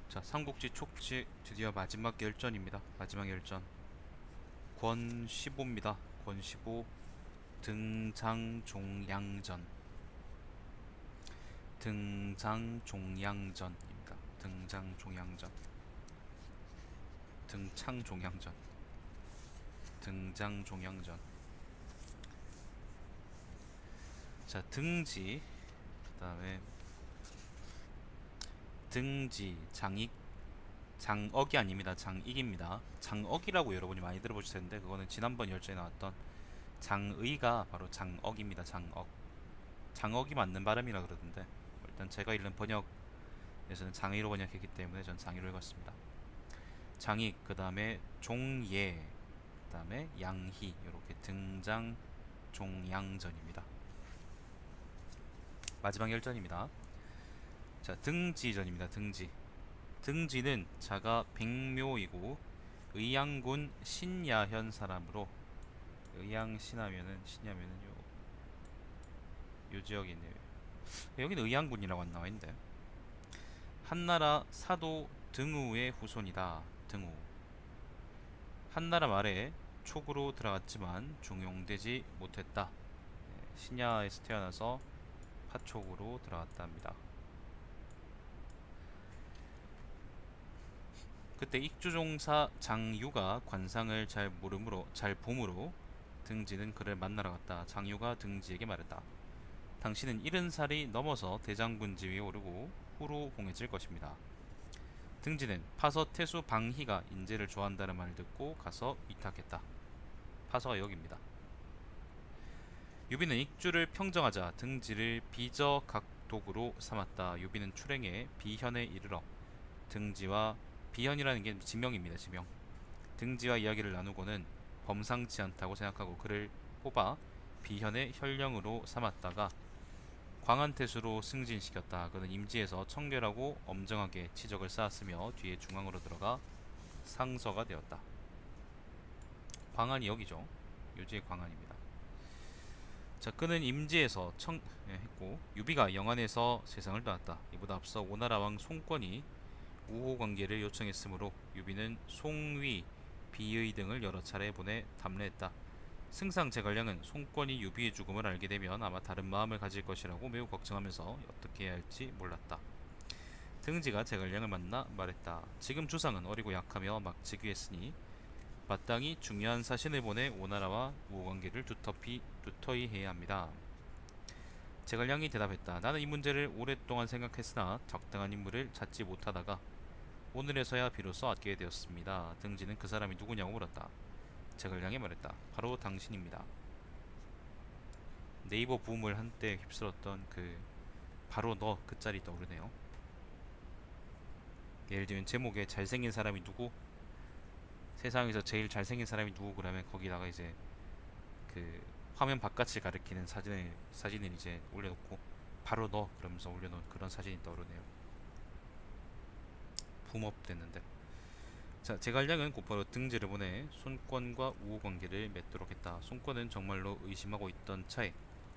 자, 삼국지 촉지 드디어 마지막 열전입니다. 마지막 열전. 권 15입니다. 권 15 등장종양전. 등장종양전입니다. 등장종양전. 등창종양전. 등장종양전. 자, 등지. 그다음에 등지 장익 장억이 아닙니다. 장익입니다. 장억이라고 여러분이 많이 들어보실 텐데 그거는 지난번 열전에 나왔던 장의가 바로 장억입니다. 장억. 장억이 맞는 발음이라 그러던데 일단 제가 읽는 번역에서는 장의로 번역했기 때문에 전 장의로 읽었습니다. 장익 그 다음에 종예 그 다음에 양희 이렇게 등장 종양전입니다. 마지막 열전입니다. 자, 등지전입니다. 등지. 등지는 자가 백묘이고 의양군 신야현 사람으로 의양신하면은 신야면은 요 지역에 있네요. 여기는 의양군이라고 안 나와 있는데 한나라 사도 등우의 후손이다. 등우. 한나라 말에 촉으로 들어갔지만 중용되지 못했다. 신야에서 태어나서 파촉으로 들어갔다 합니다. 그때 익주종사 장유가 관상을 잘 봄으로 등지는 그를 만나러 갔다. 장유가 등지에게 말했다. 당신은 70살이 넘어서 대장군 지위에 오르고 후로 봉해질 것입니다. 등지는 파서 태수 방희가 인재를 좋아한다는 말을 듣고 가서 위탁했다. 파서가 여기입니다. 유비는 익주를 평정하자 등지를 비저각독으로 삼았다. 유비는 출행해 비현에 이르러 등지와 비현이라는 게 지명입니다. 지명. 등지와 이야기를 나누고는 범상치 않다고 생각하고 그를 뽑아 비현의 현령으로 삼았다가 광안태수로 승진시켰다. 그는 임지에서 청결하고 엄정하게 치적을 쌓았으며 뒤에 중앙으로 들어가 상서가 되었다. 광안이 여기죠. 요지의 광안입니다. 자, 그는 임지에서 했고 유비가 영안에서 세상을 떠났다. 이보다 앞서 오나라 왕 송권이 우호 관계를 요청했으므로 유비는 송위, 비의 등을 여러 차례 보내 담례했다. 승상 제갈량은 송권이 유비의 죽음을 알게 되면 아마 다른 마음을 가질 것이라고 매우 걱정하면서 어떻게 해야 할지 몰랐다. 등지가 제갈량을 만나 말했다. 지금 주상은 어리고 약하며 막 즉위했으니 마땅히 중요한 사신을 보내 오나라와 우호관계를 두터히 해야 합니다. 제갈량이 대답했다. 나는 이 문제를 오랫동안 생각했으나 적당한 인물을 찾지 못하다가 오늘에서야 비로소 알게 되었습니다. 등지는 그 사람이 누구냐고 물었다. 제갈량이 말했다. 바로 당신입니다. 네이버 붐을 한때 휩쓸었던 그 바로 너 그 짤이 떠오르네요. 예를 들면 제목에 잘생긴 사람이 누구? 세상에서 제일 잘생긴 사람이 누구? 그러면 거기다가 이제 그 화면 바깥을 가리키는 사진을 이제 올려놓고 바로 너 그러면서 올려놓은 그런 사진이 떠오르네요. 붐업 됐는데. 자, 제갈량은 곧바로 등지를 보내 손권과 우호 관계를 맺도록 했다. 손권은 정말로 의심하고 있던 차에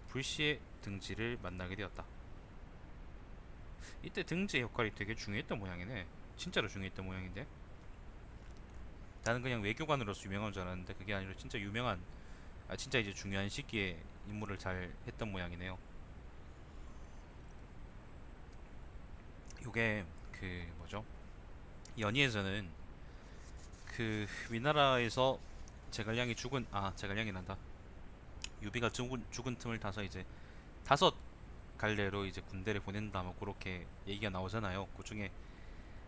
불시에 등지를 만나게 되었다. 이때 등지의 역할이 되게 중요했던 모양이네. 진짜로 중요했던 모양인데. 나는 그냥 외교관으로서 유명한 줄 알았는데 그게 아니라 진짜 유명한, 진짜 이제 중요한 시기에 임무를 잘 했던 모양이네요. 요게 그 뭐죠? 연희에서는 그 위나라에서 제갈량이 난다. 유비가 죽은 틈을 타서 이제 다섯 갈래로 이제 군대를 보낸다 뭐 그렇게 얘기가 나오잖아요. 그 중에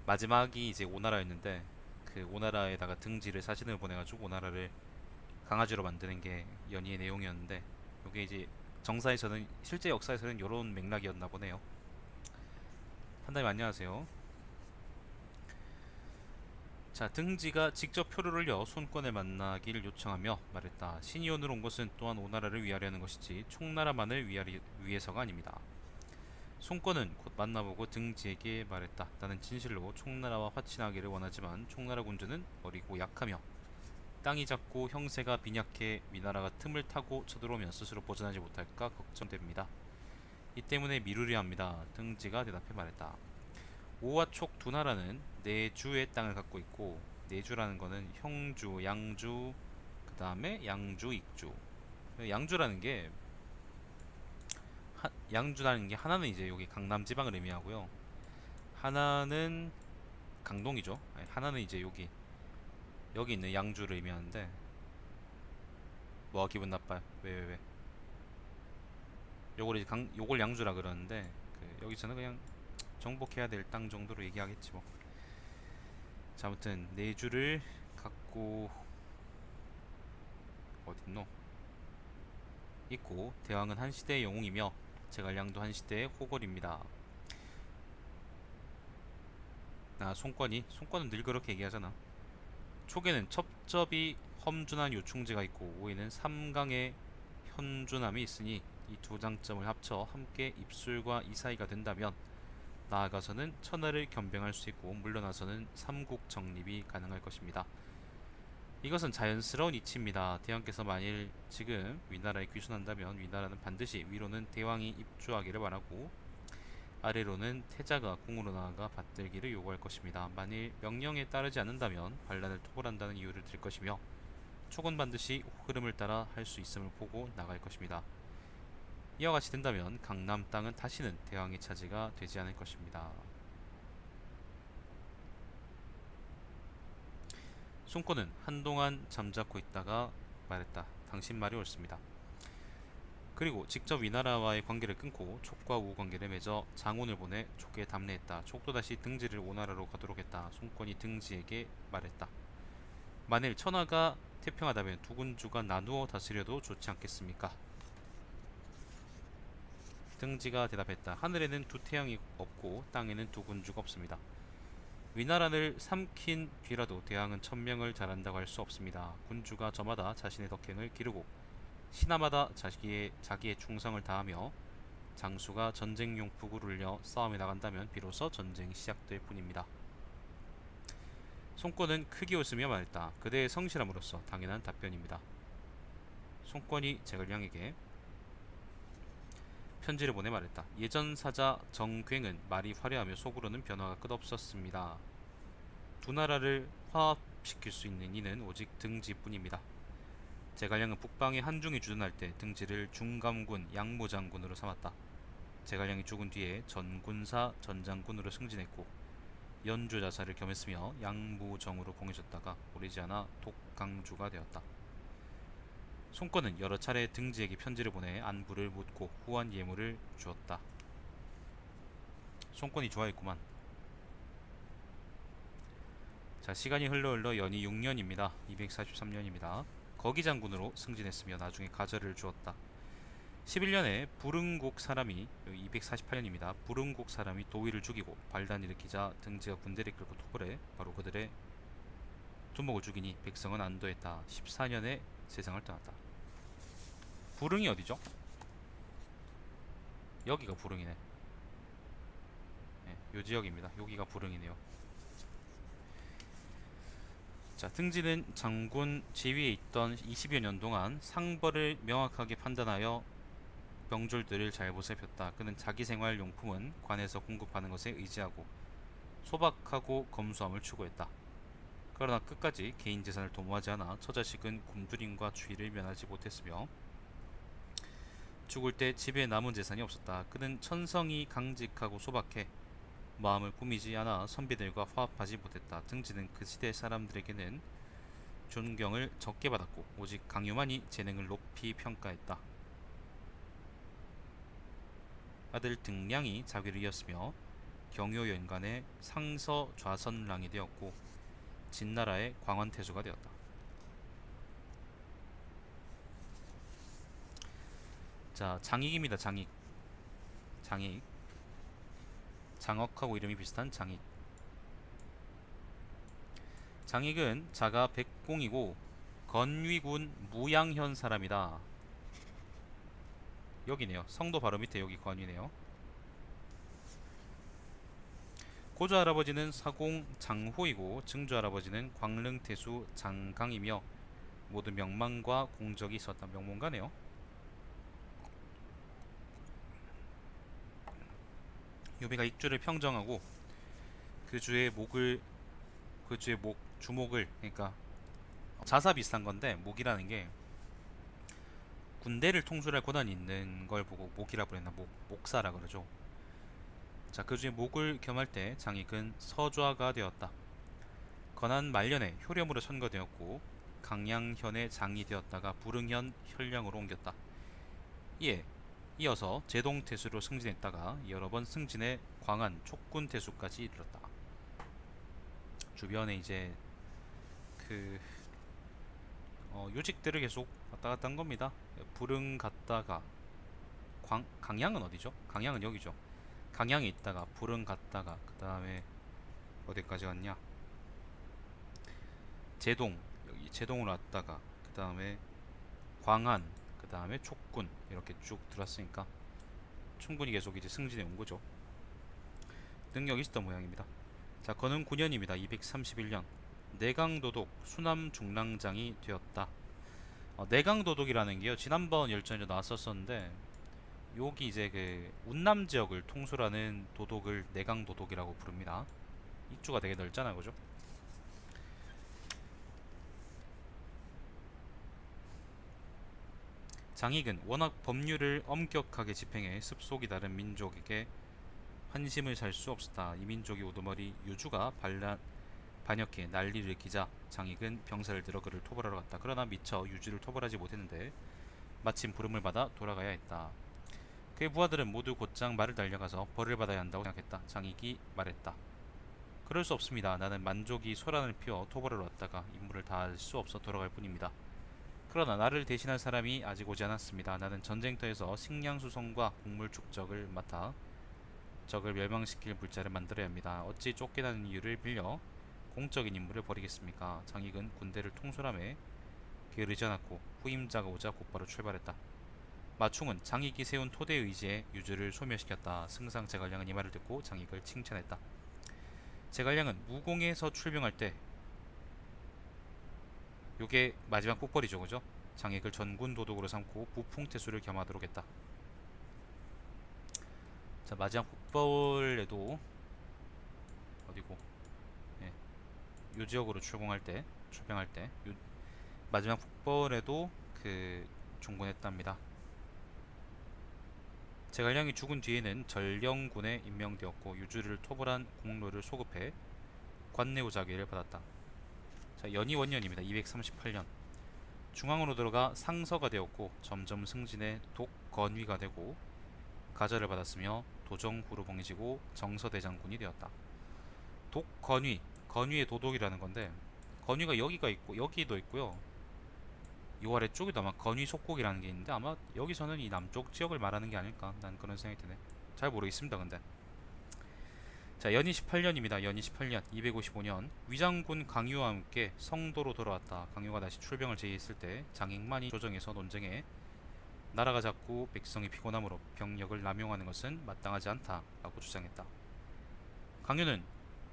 마지막이 이제 오나라였는데 그 오나라에다가 등지를 사진을 보내가지고 오나라를 강아지로 만드는 게 연희의 내용이었는데 이게 이제 정사에서는 실제 역사에서는 이런 맥락이었나 보네요. 판단님 안녕하세요. 자, 등지가 직접 표를 올려 손권을 만나기를 요청하며 말했다. 신의원으로 온 것은 또한 오나라를 위하려는 것이지 총나라만을 위해서가 아닙니다. 손권은 곧 만나보고 등지에게 말했다. 나는 진실로 총나라와 화친하기를 원하지만 총나라 군주는 어리고 약하며 땅이 작고 형세가 빈약해 위나라가 틈을 타고 쳐들어오면 스스로 보전하지 못할까 걱정됩니다. 이 때문에 미루려 합니다. 등지가 대답해 말했다. 오와 촉 두 나라는 내주의 땅을 갖고 있고, 내주라는 거는 형주, 양주, 그 다음에 양주, 익주. 양주라는 게 양주라는 게 하나는 이제 여기 강남 지방을 의미하고요. 하나는 강동이죠. 아니, 하나는 이제 여기 있는 양주를 의미하는데, 뭐 기분 나빠요? 왜? 요걸 이제 요걸 양주라 그러는데, 여기서는 그냥 정복해야 될 땅 정도로 얘기하겠지 뭐. 자, 아무튼 내주를 갖고 어딨노? 있고, 대왕은 한 시대의 영웅이며 제갈량도 한 시대의 호걸입니다. 손권은 늘 그렇게 얘기하잖아. 촉에는 첩첩이 험준한 요충지가 있고, 오에는 삼강의 현준함이 있으니 이 두 장점을 합쳐 함께 입술과 이사이가 된다면 나아가서는 천하를 겸병할 수 있고, 물러나서는 삼국 정립이 가능할 것입니다. 이것은 자연스러운 이치입니다. 대왕께서 만일 지금 위나라에 귀순한다면 위나라는 반드시 위로는 대왕이 입주하기를 바라고, 아래로는 태자가 궁으로 나아가 받들기를 요구할 것입니다. 만일 명령에 따르지 않는다면 반란을 토벌한다는 이유를 들 것이며, 촉은 반드시 흐름을 따라 할 수 있음을 보고 나갈 것입니다. 이와 같이 된다면 강남 땅은 다시는 대왕의 차지가 되지 않을 것입니다. 손권은 한동안 잠자코 있다가 말했다. 당신 말이 옳습니다. 그리고 직접 위나라와의 관계를 끊고 촉과 우호 관계를 맺어 장운을 보내 촉에 답례했다. 촉도 다시 등지를 오나라로 가도록 했다. 손권이 등지에게 말했다. 만일 천하가 태평하다면 두 군주가 나누어 다스려도 좋지 않겠습니까? 등지가 대답했다. 하늘에는 두 태양이 없고 땅에는 두 군주가 없습니다. 위나라를 삼킨 뒤라도 대왕은 천명을 잘한다고 할 수 없습니다. 군주가 저마다 자신의 덕행을 기르고 신하마다 자기의 충성을 다하며 장수가 전쟁용 북을 울려 싸움에 나간다면 비로소 전쟁이 시작될 뿐입니다. 손권은 크게 웃으며 말했다. 그대의 성실함으로써 당연한 답변입니다. 손권이 제갈량에게 편지를 보내 말했다. 예전 사자 정괭은 말이 화려하며 속으로는 변화가 끝없었습니다. 두 나라를 화합시킬 수 있는 이는 오직 등지뿐입니다. 제갈량은 북방의 한중이 주둔할 때 등지를 중감군 양모장군으로 삼았다. 제갈량이 죽은 뒤에 전군사 전장군으로 승진했고 연주자사를 겸했으며 양무정으로 봉해졌다가 오래지 않아 독강주가 되었다. 손권은 여러 차례 등지에게 편지를 보내 안부를 묻고 후한 예물을 주었다. 손권이 좋아했구만. 자, 시간이 흘러 연이 6년입니다. 243년입니다. 거기장군으로 승진했으며 나중에 가절을 주었다. 11년에 부릉국 사람이 248년입니다. 부릉국 사람이 도위를 죽이고 반란을 일으키자 등지가 군대를 끌고 토벌해 바로 그들의 두목을 죽이니 백성은 안도했다. 14년에 세상을 떠났다. 부릉이 어디죠? 여기가 부릉이네. 네, 요 지역입니다. 여기가 부릉이네요. 자, 등지는 장군 지위에 있던 20여 년 동안 상벌을 명확하게 판단하여 병졸들을 잘 보살폈다. 그는 자기 생활 용품은 관에서 공급하는 것에 의지하고 소박하고 검소함을 추구했다. 그러나 끝까지 개인 재산을 도모하지 않아 처자식은 굶주림과 추위를 면하지 못했으며 죽을 때 집에 남은 재산이 없었다. 그는 천성이 강직하고 소박해 마음을 꾸미지 않아 선비들과 화합하지 못했다. 등지는 그 시대 사람들에게는 존경을 적게 받았고 오직 강요만이 재능을 높이 평가했다. 아들 등량이 자위를 이었으며 경요 연간에 상서 좌선랑이 되었고 진나라의 광원태수가 되었다. 자, 장익입니다. 장익. 장억하고 이름이 비슷한 장익. 장익은 자가 백공이고 건위군 무양현 사람이다. 여기네요. 성도 바로 밑에 여기 관이네요. 고조 할아버지는 사공 장호이고 증조 할아버지는 광릉태수 장강이며 모두 명망과 공적이 있었다. 명문가네요. 유비가 익주를 평정하고 그 주의 목 주목을, 그러니까 자사 비슷한 건데 목이라는 게 군대를 통솔할 권한이 있는 걸 보고 목이라 그랬나, 목사라 그러죠. 자, 그 주의 목을 겸할 때 장익은 서좌가 되었다. 건한 말년에 효령으로 선거되었고 강양현의 장이 되었다가 부릉현 현령으로 옮겼다. 이에 이어서 제동태수로 승진했다가 여러 번 승진해 광안 촉군태수까지 이르렀다. 주변에 이제 그 요직들을 계속 왔다 갔다 한 겁니다. 부릉 갔다가 강양은 어디죠? 강양은 여기죠. 강양에 있다가 부릉 갔다가 그 다음에 어디까지 갔냐? 제동, 여기 제동으로 왔다가 그 다음에 광안, 그 다음에 촉군 이렇게 쭉 들었으니까 충분히 계속 이제 승진해 온 거죠. 능력이 있었던 모양입니다. 자, 건흥 9년입니다. 231년 내강도독 수남 중랑장이 되었다. 내강도독이라는 게요, 지난번 열전에도 나왔었었는데 여기 이제 그 운남 지역을 통솔하는 도독을 내강도독이라고 부릅니다. 입주가 되게 넓잖아요, 그죠? 장익은 워낙 법률을 엄격하게 집행해 습속이 다른 민족에게 환심을 살 수 없었다. 이 민족의 우두머리 유주가 반역해 난리를 일으키자 장익은 병사를 들어 그를 토벌하러 갔다. 그러나 미처 유주를 토벌하지 못했는데 마침 부름을 받아 돌아가야 했다. 그의 부하들은 모두 곧장 말을 달려가서 벌을 받아야 한다고 생각했다. 장익이 말했다. 그럴 수 없습니다. 나는 만족이 소란을 피워 토벌하러 왔다가 임무를 다할 수 없어 돌아갈 뿐입니다. 그러나 나를 대신할 사람이 아직 오지 않았습니다. 나는 전쟁터에서 식량 수송과 곡물 축적을 맡아 적을 멸망시킬 물자를 만들어야 합니다. 어찌 쫓겨나는 이유를 빌려 공적인 임무를 벌이겠습니까? 장익은 군대를 통솔함에 게으르지 않았고 후임자가 오자 곧바로 출발했다. 마충은 장익이 세운 토대 의지에 유주를 소멸시켰다. 승상 제갈량은 이 말을 듣고 장익을 칭찬했다. 제갈량은 무공에서 출병할 때, 요게 마지막 폭벌이죠, 그죠? 장익을 전군 도독으로 삼고 부풍태수를 겸하도록 했다. 자, 마지막 폭벌에도 어디고? 예, 요 지역으로 출병할 때, 마지막 폭벌에도 그 종군했답니다. 제갈량이 죽은 뒤에는 전령군에 임명되었고 유주를 토벌한 공로를 소급해 관내후 자기를 받았다. 자, 연희원년입니다. 238년 중앙으로 들어가 상서가 되었고 점점 승진해 독건위가 되고 가절을 받았으며 도정후로 봉해지고 정서대장군이 되었다. 독건위, 건위의 도독이라는 건데 건위가 여기가 있고 여기도 있고요. 이 아래쪽에도 아마 건위 속국이라는 게 있는데 아마 여기서는 이 남쪽 지역을 말하는 게 아닐까, 난 그런 생각이 드네. 잘 모르겠습니다. 근데 자, 연희 18년입니다. 연희 18년 255년 위장군 강유와 함께 성도로 돌아왔다. 강유가 다시 출병을 제의했을 때 장익만이 조정에서 논쟁해 나라가 작고 백성이 피곤하므로 병력을 남용하는 것은 마땅하지 않다라고 주장했다. 강유는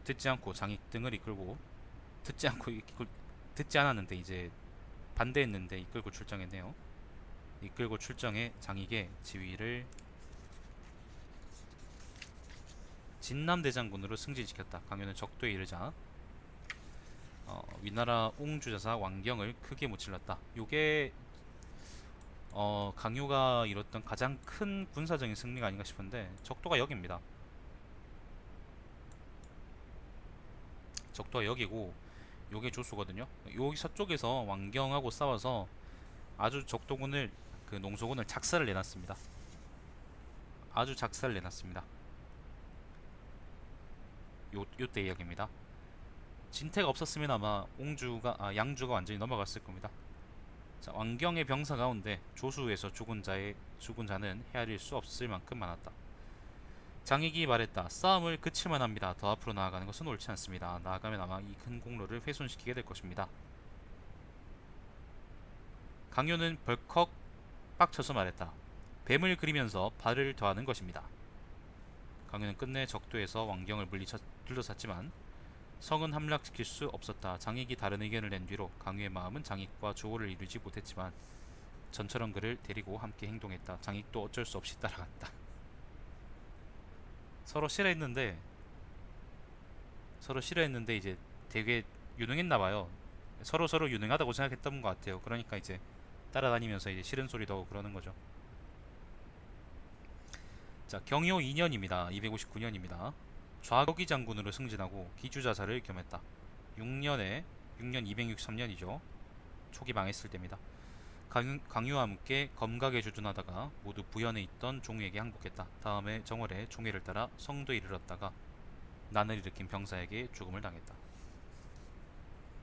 듣지 않고 장익 등을 이끌고 듣지 않았는데 이제 반대했는데 이끌고 출정했네요. 이끌고 출정해 장익의 지위를 진남대장군으로 승진시켰다. 강유는 적도에 이르자 위나라 옹주자사 왕경을 크게 무찔렀다. 요게 강유가 이뤘던 가장 큰 군사적인 승리가 아닌가 싶은데 적도가 여기입니다. 적도가 여기고 요게 조수거든요. 여기 서쪽에서 왕경하고 싸워서 아주 적도군을, 그 농소군을 작살을 내놨습니다. 아주 작살을 내놨습니다. 요때 이야기입니다. 진태가 없었으면 아마 양주가 완전히 넘어갔을 겁니다. 자, 왕경의 병사 가운데 조수에서 죽은 자는 헤아릴 수 없을 만큼 많았다. 장익이 말했다. 싸움을 그칠만 합니다. 더 앞으로 나아가는 것은 옳지 않습니다. 나아가면 아마 이 큰 공로를 훼손시키게 될 것입니다. 강요는 벌컥 빡쳐서 말했다. 뱀을 그리면서 발을 더하는 것입니다. 강요는 끝내 적도에서 왕경을 둘러쌌지만 성은 함락시킬 수 없었다. 장익이 다른 의견을 낸 뒤로 강유의 마음은 장익과 조화를 이루지 못했지만 전처럼 그를 데리고 함께 행동했다. 장익도 어쩔 수 없이 따라갔다. 서로 싫어했는데 서로 싫어했는데 이제 되게 유능했나 봐요. 서로 서로 유능하다고 생각했던 것 같아요. 그러니까 이제 따라다니면서 이제 싫은 소리도 하고 그러는 거죠. 자, 경요 2년입니다. 259년입니다. 좌거기 장군으로 승진하고 기주자사를 겸했다. 6년에 6년 263년이죠. 초기 망했을 때입니다. 강유와 함께 검각에 주둔하다가 모두 부연에 있던 종에게 항복했다. 다음에 정월에 종애를 따라 성도에 이르렀다가 난을 일으킨 병사에게 죽음을 당했다.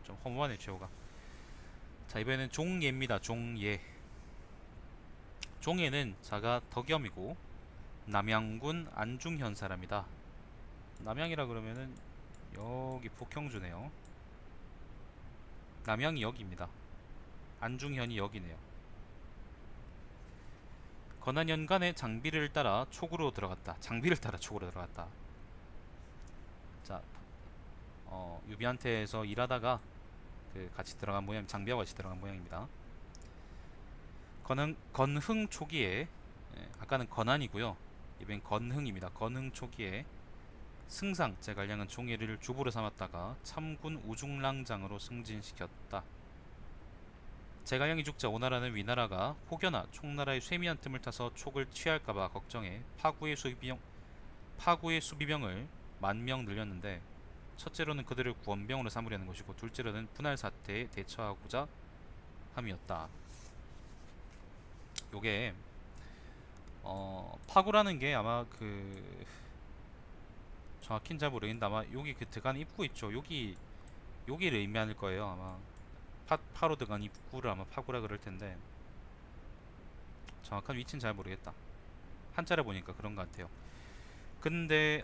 좀 허무하네 최후가. 자, 이번에는 종예입니다. 종예. 종예는 자가 덕염이고 남양군 안중현 사람이다. 남양이라 그러면은 여기 북형주네요. 남양이 여기입니다. 안중현이 여기네요. 건한연간에 장비를 따라 촉으로 들어갔다. 장비를 따라 촉으로 들어갔다. 자, 유비한테서 일하다가 그 같이 들어간 모양, 장비와 같이 들어간 모양입니다. 건흥 초기에, 아까는 건한이고요. 이번엔 건흥입니다. 건흥 초기에 승상 제갈량은 종예를 주부로 삼았다가 참군 우중랑장으로 승진시켰다. 제갈량이 죽자 오나라는 위나라가 혹여나 총나라의 쇠미한 틈을 타서 촉을 취할까봐 걱정해 파구의 수비병을 10,000명 늘렸는데, 첫째로는 그들을 구원병으로 삼으려는 것이고 둘째로는 분할 사태에 대처하고자 함이었다. 요게 파구라는 게 아마 그 정확히는 잘 모르겠는데 아마 여기 그 들어간 입구 있죠. 여기를 의미할 거예요. 아마 파로 들어간 입구를 아마 파구라 그럴 텐데 정확한 위치는 잘 모르겠다. 한자를 보니까 그런 것 같아요. 근데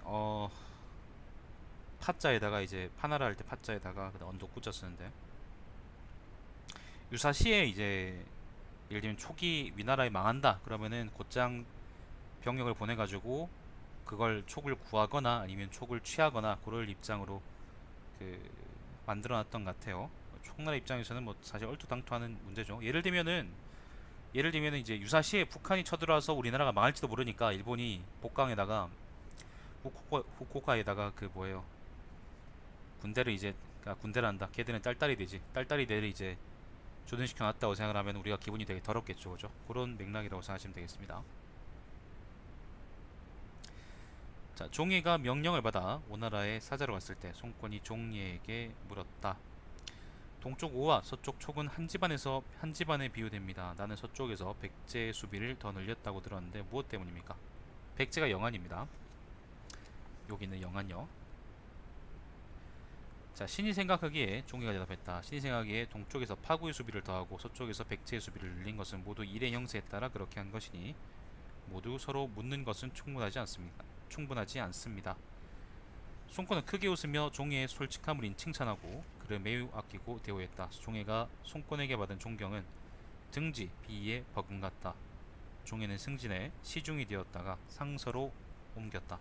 파자에다가 이제 파나라 할 때 파자에다가 언덕구자 쓰는데, 유사시에 이제 예를 들면 초기 위나라에 망한다 그러면은 곧장 병력을 보내가지고 그걸 촉을 구하거나 아니면 촉을 취하거나 그럴 입장으로 그 만들어놨던 것 같아요. 총나라 입장에서는 뭐 사실 얼토당토하는 문제죠. 예를 들면은 이제 유사시에 북한이 쳐들어와서 우리나라가 망할지도 모르니까 일본이 복강에다가 후쿠오카에다가 그 뭐예요, 군대를 이제, 군대란다, 걔들은 딸딸이 되지, 딸딸이들을 이제 조준시켜 놨다고 생각을 하면 우리가 기분이 되게 더럽겠죠. 그죠? 그런 맥락이라고 생각하시면 되겠습니다. 자, 종예가 명령을 받아 오나라에 사자로 갔을 때 송권이 종예에게 물었다. 동쪽 오와 서쪽 촉은 한 집안에서 한 집안에 비유됩니다. 나는 서쪽에서 백제의 수비를 더 늘렸다고 들었는데 무엇 때문입니까? 백제가 영안입니다. 여기는 영안요. 자, 신이 생각하기에 종예가 대답했다. 신이 생각하기에 동쪽에서 파구의 수비를 더하고 서쪽에서 백제의 수비를 늘린 것은 모두 일의 형세에 따라 그렇게 한 것이니 모두 서로 묻는 것은 충분하지 않습니다. 송권은 크게 웃으며 종예의 솔직함을 칭찬하고 그를 매우 아끼고 대우했다. 종예가 송권에게 받은 존경은 등지 비위에 버금갔다. 종예는 승진해 시중이 되었다가 상서로 옮겼다.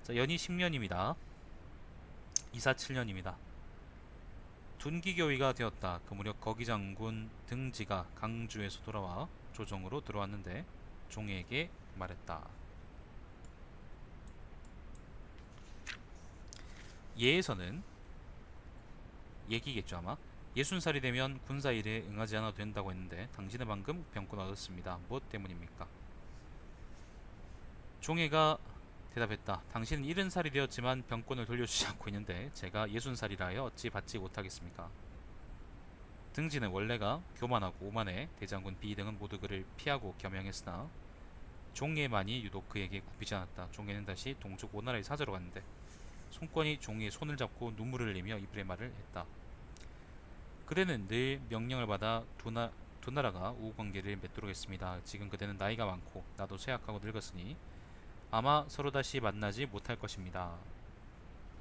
자, 연이 10년입니다. 247년입니다. 둔기교위가 되었다. 그 무렵 거기장군 등지가 강주에서 돌아와 조정으로 들어왔는데 종예에게 말했다. 예에서는 얘기겠죠 아마. 60살이 되면 군사일에 응하지 않아도 된다고 했는데 당신은 방금 병권 얻었습니다. 무엇 때문입니까? 종예가 대답했다. 당신은 70살이 되었지만 병권을 돌려주지 않고 있는데 제가 60살이라 하여 어찌 받지 못하겠습니까? 등지는 원래가 교만하고 오만해 대장군 비 등은 모두 그를 피하고 겸양했으나 종예만이 유독 그에게 굽히지 않았다. 종예는 다시 동쪽 오나라의 사자로 갔는데 송권이 종예의 손을 잡고 눈물을 흘리며 이불의 말을 했다. 그대는 늘 명령을 받아 두 나라가 우호관계를 맺도록 했습니다. 지금 그대는 나이가 많고 나도 쇠약하고 늙었으니 아마 서로 다시 만나지 못할 것입니다.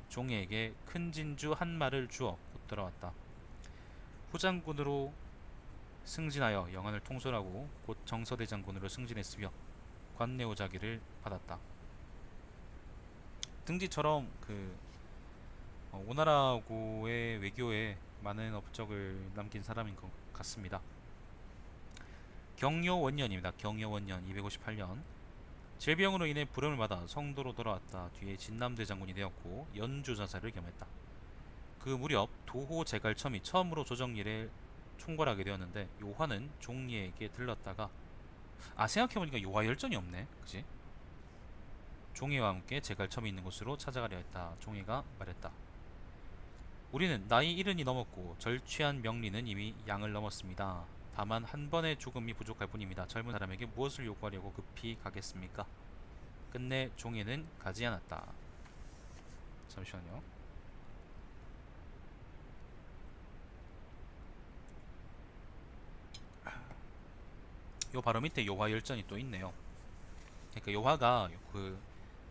종예에게 큰 진주 한 마를 주어 곧 돌아왔다. 후장군으로 승진하여 영안을 통솔하고 곧 정서대장군으로 승진했으며 관내오자기를 받았다. 등지처럼 그 오나라하고의 외교에 많은 업적을 남긴 사람인 것 같습니다. 경요원년입니다. 경요원년 258년 질병으로 인해 부름을 받아 성도로 돌아왔다. 뒤에 진남대 장군이 되었고 연주자사를 겸했다. 그 무렵 도호 제갈첨이 처음으로 조정일에 총괄하게 되었는데 요화는 종리에게 들렀다가 생각해보니까 요화 열전이 없네. 그지? 종이와 함께 제갈첨이 있는 곳으로 찾아가려 했다. 종이가 말했다. 우리는 나이 70이 넘었고 절취한 명리는 이미 양을 넘었습니다. 다만 한 번의 죽음이 부족할 뿐입니다. 젊은 사람에게 무엇을 요구하려고 급히 가겠습니까? 끝내 종이는 가지 않았다. 잠시만요. 요 바로 밑에 요화 열전이 또 있네요. 그러니까 요화가 그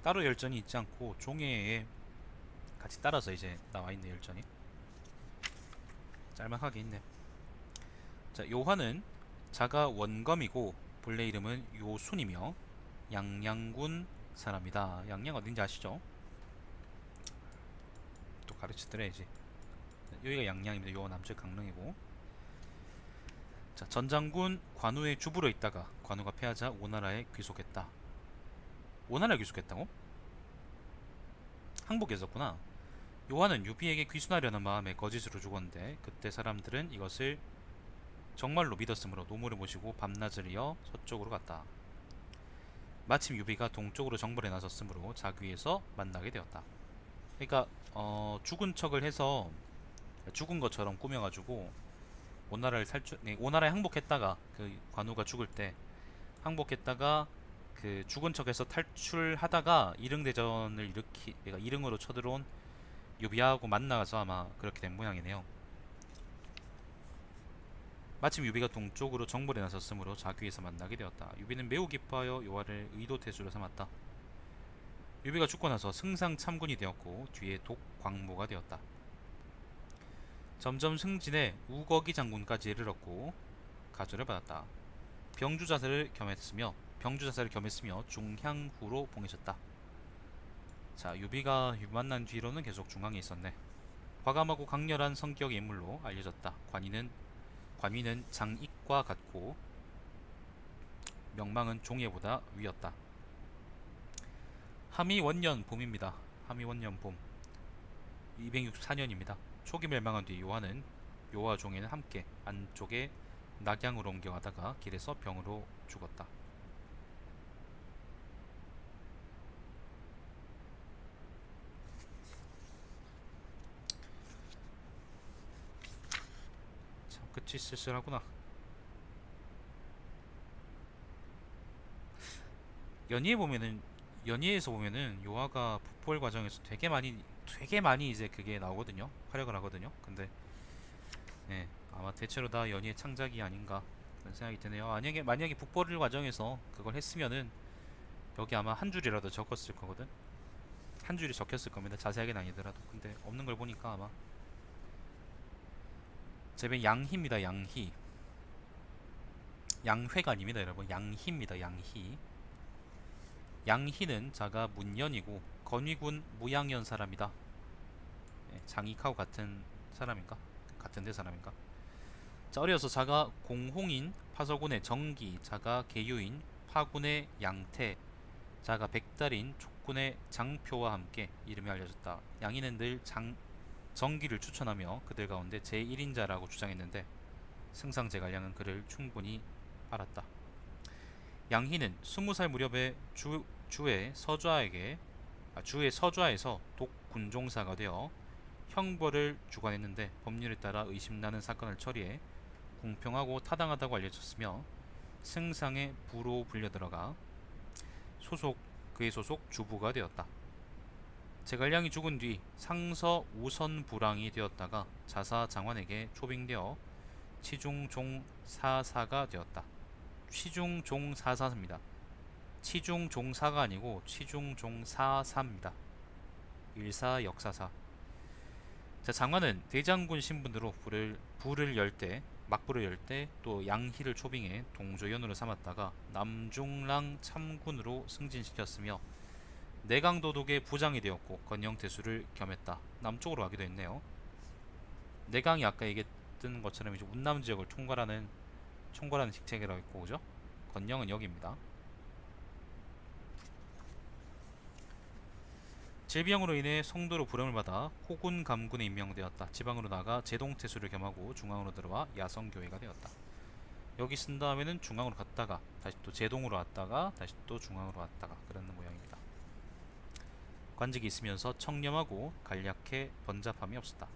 따로 열전이 있지 않고 종이에 같이 따라서 이제 나와 있는 열전이 짤막하게 있네. 자, 요화는 자가 원검이고 본래 이름은 요순이며 양양군 사람이다. 양양 어딘지 아시죠? 또 가르치더래야지. 여기가 양양입니다. 요 남쪽 강릉이고. 자, 전장군 관우의 주부로 있다가 관우가 패하자 오나라에 귀속했다. 오나라에 귀속했다고? 항복했었구나. 요한은 유비에게 귀순하려는 마음에 거짓으로 죽었는데 그때 사람들은 이것을 정말로 믿었으므로 노무를 모시고 밤낮을 이어 서쪽으로 갔다. 마침 유비가 동쪽으로 정벌에 나섰으므로 자귀에서 만나게 되었다. 그러니까 죽은 척을 해서 죽은 것처럼 꾸며가지고 오나라에 항복했다가 그 관우가 죽을 때 항복했다가 그 죽은 척해서 탈출하다가 이릉대전을 그러니까 이릉으로 쳐들어온 유비하고 만나서 아마 그렇게 된 모양이네요. 마침 유비가 동쪽으로 정벌에 나섰으므로 자귀에서 만나게 되었다. 유비는 매우 기뻐하여 요하를 의도태수로 삼았다. 유비가 죽고 나서 승상 참군이 되었고 뒤에 독광모가 되었다. 점점 승진해 우거기 장군까지 이르렀고 가조를 받았다. 병주자사를 겸했으며 중향후로 봉해졌다. 자, 유비가 만난 뒤로는 계속 중앙에 있었네. 과감하고 강렬한 성격의 인물로 알려졌다. 관위는 장익과 같고 명망은 종예보다 위였다. 함의원년 봄입니다. 함의원년 봄 264년입니다. 초기 멸망한 뒤 요하 종예는 함께 안쪽에 낙양으로 옮겨가다가 길에서 병으로 죽었다. 참 끝이 쓸쓸하구나. 연희에서 보면은 요하가 북벌 과정에서 되게 많이 이제 그게 나오거든요. 활약을 하거든요. 근데 네, 아마 대체로 다 연희의 창작이 아닌가 그런 생각이 드네요. 만약에 북벌 과정에서 그걸 했으면은 여기 아마 한 줄이라도 적었을 거거든. 한 줄이 적혔을 겁니다. 자세하게는 아니더라도. 근데 없는 걸 보니까 아마 제배 양희입니다. 양희. 양회가 아닙니다, 여러분. 양희입니다. 양희. 양희는 자가 문연이고 건위군 무양연 사람이다. 예, 장익하고 같은 사람인가? 같은데 사람인가? 자, 어려서 자가 공홍인 파서군의 정기, 자가 계유인 파군의 양태, 자가 백달인 촉군의 장표와 함께 이름이 알려졌다. 양희는 늘 정기를 추천하며 그들 가운데 제1인자라고 주장했는데 승상제갈량은 그를 충분히 알았다. 양희는 20살 무렵에 주의 서좌에서 독군종사가 되어 형벌을 주관했는데 법률에 따라 의심나는 사건을 처리해 공평하고 타당하다고 알려졌으며 승상의 부로 불려들어가 그의 소속 주부가 되었다. 제갈량이 죽은 뒤 상서 우선부랑이 되었다가 자사 장관에게 초빙되어 치중종사사가 되었다. 치중종사사입니다. 치중종사가 아니고 치중종사사입니다. 일사역사사. 자, 장관은 대장군 신분으로 막부를 열 때 또 양희를 초빙해 동조연으로 삼았다가 남중랑 참군으로 승진시켰으며 내강도독의 부장이 되었고 건영태수를 겸했다. 남쪽으로 가기도 했네요. 내강이 아까 얘기했던 것처럼 이제 운남 지역을 총괄하는 직책이라고 했고, 그죠? 건영은 여기입니다. 질병으로 인해 성도로 부름을 받아 호군 감군에 임명되었다. 지방으로 나가 제동태수를 겸하고 중앙으로 들어와 야성교회가 되었다. 여기 쓴 다음에는 중앙으로 갔다가 다시 또 제동으로 왔다가 다시 또 중앙으로 왔다가 그러는 모양입니다. 관직이 있으면서 청렴하고 간략해 번잡함이 없었다.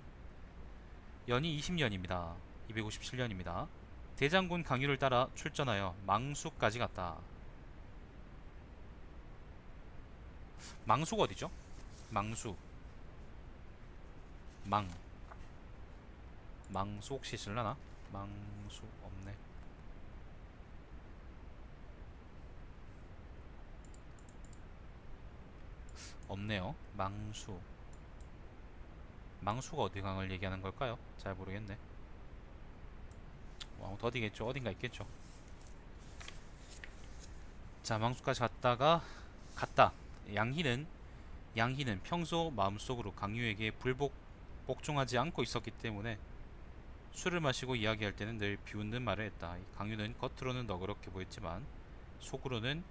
연이 20년입니다. 257년입니다. 대장군 강유를 따라 출전하여 망수까지 갔다. 망수가 어디죠? 망수. 망수 혹시 쓸라나? 망수 없네. 없네요. 망수가 어디 강을 얘기하는 걸까요? 잘 모르겠네. 아무튼 어디겠죠? 어딘가 있겠죠. 자, 망수까지 갔다. 양희는 평소 마음속으로 강유에게 복종하지 않고 있었기 때문에 술을 마시고 이야기할 때는 늘 비웃는 말을 했다. 강유는 겉으로는 너그럽게 보였지만 속으로는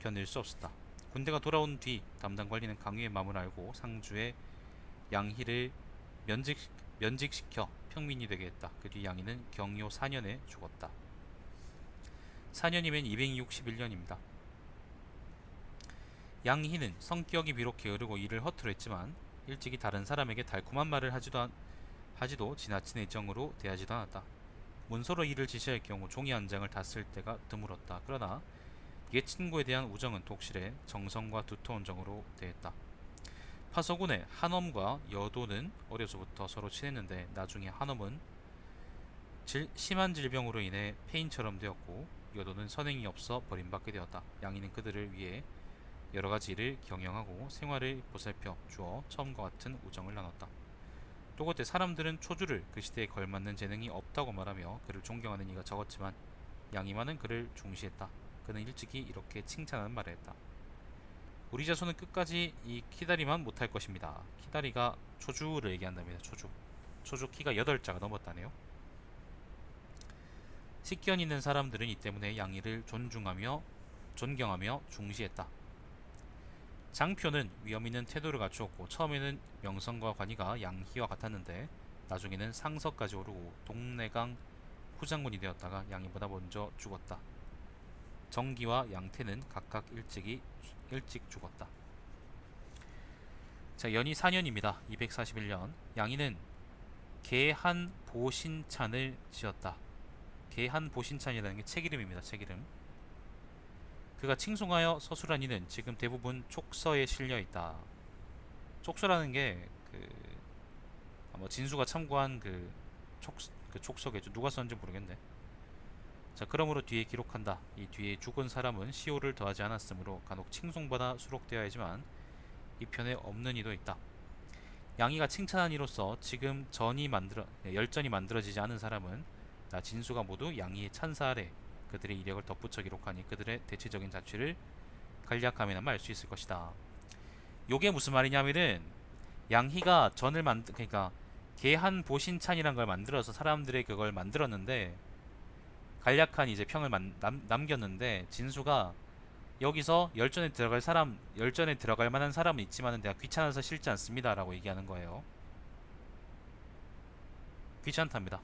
견딜 수 없었다. 군대가 돌아온 뒤 담당 관리는 강유의 마음을 알고 상주에 양희를 면직시켜 평민이 되게 했다. 그 뒤 양희는 경요 4년에 죽었다. 4년이면 261년입니다. 양희는 성격이 비록 게으르고 일을 허투루 했지만 일찍이 다른 사람에게 달콤한 말을 하지도 지나친 애정으로 대하지도 않았다. 문서로 일을 지시할 경우 종이 한 장을 다 쓸 때가 드물었다. 그러나 옛 친구에 대한 우정은 독실해 정성과 두터운 정으로 대했다. 파서군의 한엄과 여도는 어려서부터 서로 친했는데 나중에 한엄은 심한 질병으로 인해 폐인처럼 되었고 여도는 선행이 없어 버림받게 되었다. 양희는 그들을 위해 여러가지 일을 경영하고 생활을 보살펴 주어 처음과 같은 우정을 나눴다. 또 그때 사람들은 초주를 그 시대에 걸맞는 재능이 없다고 말하며 그를 존경하는 이가 적었지만 양희만은 그를 중시했다. 그는 일찍이 이렇게 칭찬하는 말을 했다. 우리 자손은 끝까지 이 키다리만 못할 것입니다. 키다리가 초주를 얘기한답니다. 초주 키가 8자가 넘었다네요. 식견 있는 사람들은 이 때문에 양희를 존경하며 중시했다. 장표는 위험 있는 태도를 갖추었고 처음에는 명성과 관이가 양희와 같았는데 나중에는 상서까지 오르고 동래강 후장군이 되었다가 양희보다 먼저 죽었다. 정기와 양태는 각각 일찍 죽었다. 자, 연이 4년입니다. 241년. 양희는 계한보신찬을 지었다. 계한보신찬이라는 게 책 이름입니다. 책 이름. 그가 칭송하여 서술한 이는 지금 대부분 촉서에 실려 있다. 촉서라는 게 아마 진수가 참고한 촉서겠죠. 누가 썼는지 모르겠네. 자, 그러므로 뒤에 기록한다. 이 뒤에 죽은 사람은 시호를 더하지 않았으므로 간혹 칭송받아 수록되어야 하지만 이 편에 없는 이도 있다. 양희가 칭찬한 이로써 지금 열전이 만들어지지 않은 사람은 나 진수가 모두 양희의 찬사 아래 그들의 이력을 덧붙여 기록하니 그들의 대체적인 자취를 간략함이나마 알 수 있을 것이다. 요게 무슨 말이냐면은 양희가 그러니까 계한보신찬이란 걸 만들어서 사람들의 그걸 만들었는데 간략한 이제 평을 남겼는데 진수가 여기서 열전에 들어갈 만한 사람은 있지만은 내가 귀찮아서 싫지 않습니다라고 얘기하는 거예요. 귀찮답니다.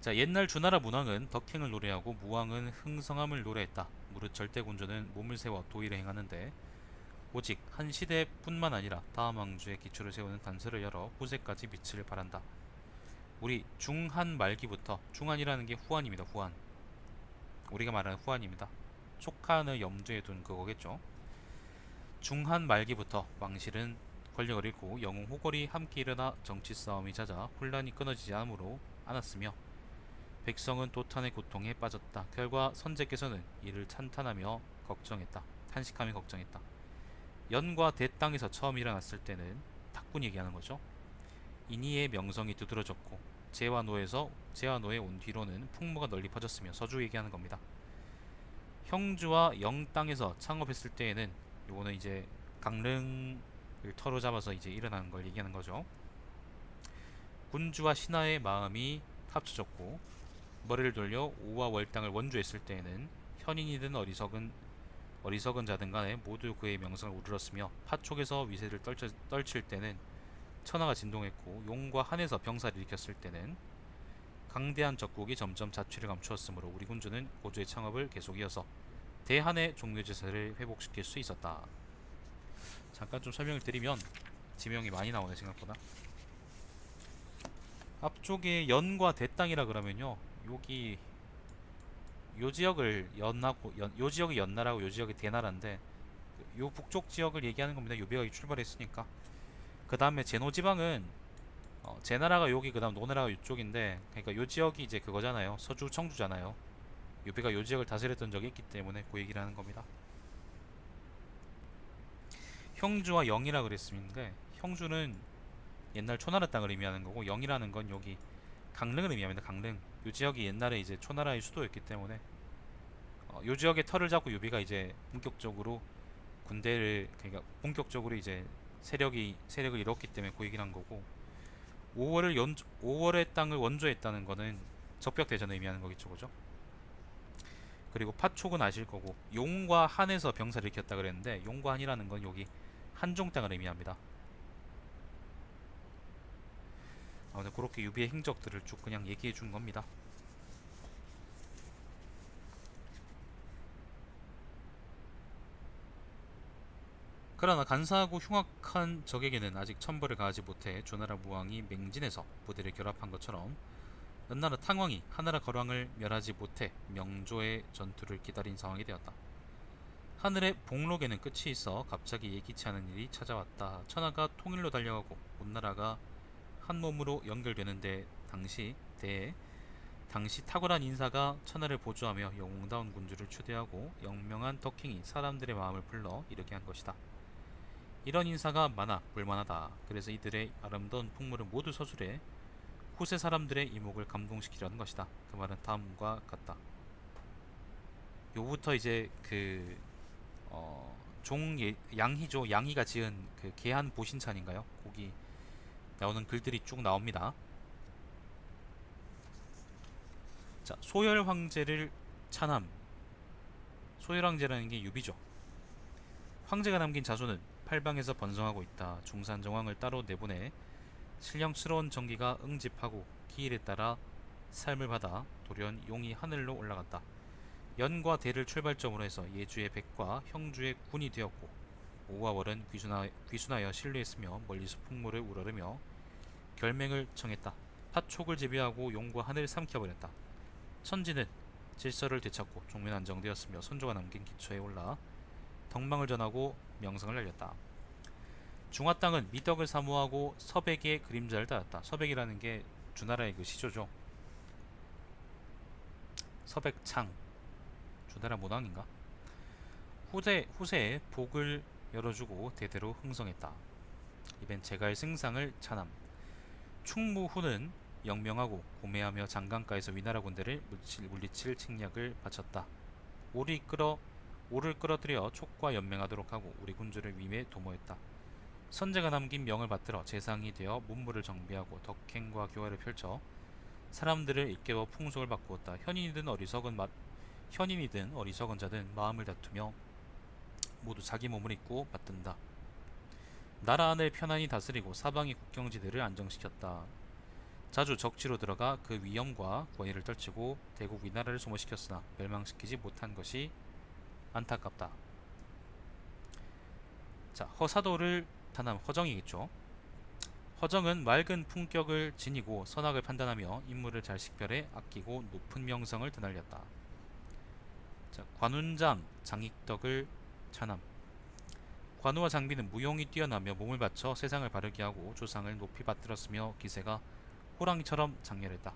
자, 옛날 주나라 문왕은 덕행을 노래하고 무왕은 흥성함을 노래했다. 무릇 절대군주는 몸을 세워 도의를 행하는데 오직 한 시대뿐만 아니라 다음 왕조의 기초를 세우는 단서를 열어 후세까지 빛을 발한다. 우리 중한 말기부터, 중한이라는 게 후한입니다. 후한. 우리가 말하는 후한입니다. 촉한을 염두에 둔 그거겠죠. 중한 말기부터 왕실은 권력을 잃고 영웅 호걸이 함께 일어나 정치 싸움이 잦아 혼란이 끊어지지 않았으며 백성은 도탄의 고통에 빠졌다. 결과 선제께서는 이를 탄식하며 걱정했다. 연과 대 땅에서 처음 일어났을 때는 탁군 얘기하는 거죠. 인이의 명성이 두드러졌고 제와노에 온 뒤로는 풍무가 널리 퍼졌으며 서주 얘기하는 겁니다. 형주와 영 땅에서 창업했을 때에는 요거는 이제 강릉을 터로 잡아서 이제 일어나는 걸 얘기하는 거죠. 군주와 신하의 마음이 합쳐졌고 머리를 돌려 오와 월땅을 원주했을 때에는 현인이든 어리석은 자든 간에 모두 그의 명성을 우러렀으며 파촉에서 위세를 떨칠 때는 천하가 진동했고 용과 한에서 병사를 일으켰을 때는 강대한 적국이 점점 자취를 감추었으므로 우리 군주는 고조의 창업을 계속 이어서 대한의 종묘제사를 회복시킬 수 있었다. 잠깐 좀 설명을 드리면 지명이 많이 나오네 생각보다. 앞쪽에 연과 대땅이라 그러면요, 여기 요 지역을 요 지역이 연나라고 요 지역이 대나라인데 요 북쪽 지역을 얘기하는 겁니다. 요비가 출발했으니까. 그 다음에 제노지방은 제나라가 여기, 그 다음 노나라가 이쪽인데, 그러니까 요 지역이 이제 그거잖아요. 서주 청주잖아요. 요비가 요 지역을 다스렸던 적이 있기 때문에 그 얘기를 하는 겁니다. 형주와 영이라 그랬는데, 형주는 옛날 초나라 땅을 의미하는 거고, 영이라는 건 여기 강릉을 의미합니다. 강릉. 요 지역이 옛날에 이제 초나라의 수도였기 때문에 요 지역의 털을 잡고 요비가 이제 본격적으로 군대를, 그러니까 본격적으로 이제 세력을 이뤘기 때문에 그 얘기를 한 거고, 5월의 땅을 원조했다는 거는 적벽 대전을 의미하는 거겠죠, 그죠? 그리고 파촉은 아실 거고, 용과 한에서 병사를 일으켰다 그랬는데, 용과 한이라는 건 여기 한종 땅을 의미합니다. 아무튼 그렇게 유비의 행적들을 쭉 그냥 얘기해 준 겁니다. 그러나 간사하고 흉악한 적에게는 아직 천벌을 가하지 못해 조나라 무왕이 맹진에서 부대를 결합한 것처럼 은나라 탕왕이 하나라 거왕을 멸하지 못해 명조의 전투를 기다린 상황이 되었다. 하늘의 복록에는 끝이 있어 갑자기 예기치 않은 일이 찾아왔다. 천하가 통일로 달려가고 온 나라가 한 몸으로 연결되는데 당시 탁월한 인사가 천하를 보조하며 영웅다운 군주를 추대하고 영명한 덕행이 사람들의 마음을 불러 이르게 한 것이다. 이런 인사가 많아 볼만하다. 그래서 이들의 아름다운 풍물을 모두 서술해 후세 사람들의 이목을 감동시키려는 것이다. 그 말은 다음과 같다. 요부터 이제 그 양희죠. 양희가 지은 그 계한 보신찬인가요? 거기 나오는 글들이 쭉 나옵니다. 자, 소열 황제를 찬함. 소열 황제라는 게 유비죠. 황제가 남긴 자손은 팔방에서 번성하고 있다. 중산 정왕을 따로 내보내 신령스러운 정기가 응집하고 기일에 따라 삶을 받아 돌연 용이 하늘로 올라갔다. 연과 대를 출발점으로 해서 예주의 백과 형주의 군이 되었고, 오와 월은 귀순하여 신뢰했으며 멀리서 풍물을 우러르며 결맹을 청했다. 파촉을 재배하고 용과 하늘을 삼켜버렸다. 천지는 질서를 되찾고 종면 안정되었으며 선조가 남긴 기초에 올라 덕망을 전하고 명성을 날렸다. 중화 땅은 미덕을 사모하고 서백의 그림자를 따랐다. 서백이라는 게 주나라의 그 시조죠. 서백창, 주나라 모당인가? 후세에 복을 열어주고 대대로 흥성했다. 이벤 제갈 승상을 찬함. 충무후는 영명하고 고매하며 장강가에서 위나라 군대를 물리칠 책략을 바쳤다. 오를 끌어들여 촉과 연맹하도록 하고 우리 군주를 위에 도모했다. 선제가 남긴 명을 받들어 재상이 되어 문물을 정비하고 덕행과 교화를 펼쳐 사람들을 일깨워 풍속을 바꾸었다. 현인이든 어리석은 자든 마음을 다투며 모두 자기 몸을 입고 받든다. 나라 안을 편안히 다스리고 사방의 국경지대를 안정시켰다. 자주 적지로 들어가 그 위험과 권위를 떨치고 대국 위나라를 소모시켰으나 멸망시키지 못한 것이 안타깝다. 자, 허사도를 탄함. 허정이겠죠. 허정은 맑은 품격을 지니고 선악을 판단하며 인물을 잘 식별해 아끼고 높은 명성을 드날렸다. 자, 관운장 장익덕을 찬함. 관우와 장비는 무용이 뛰어나며 몸을 바쳐 세상을 바르게 하고 조상을 높이 받들었으며 기세가 호랑이처럼 장렬했다.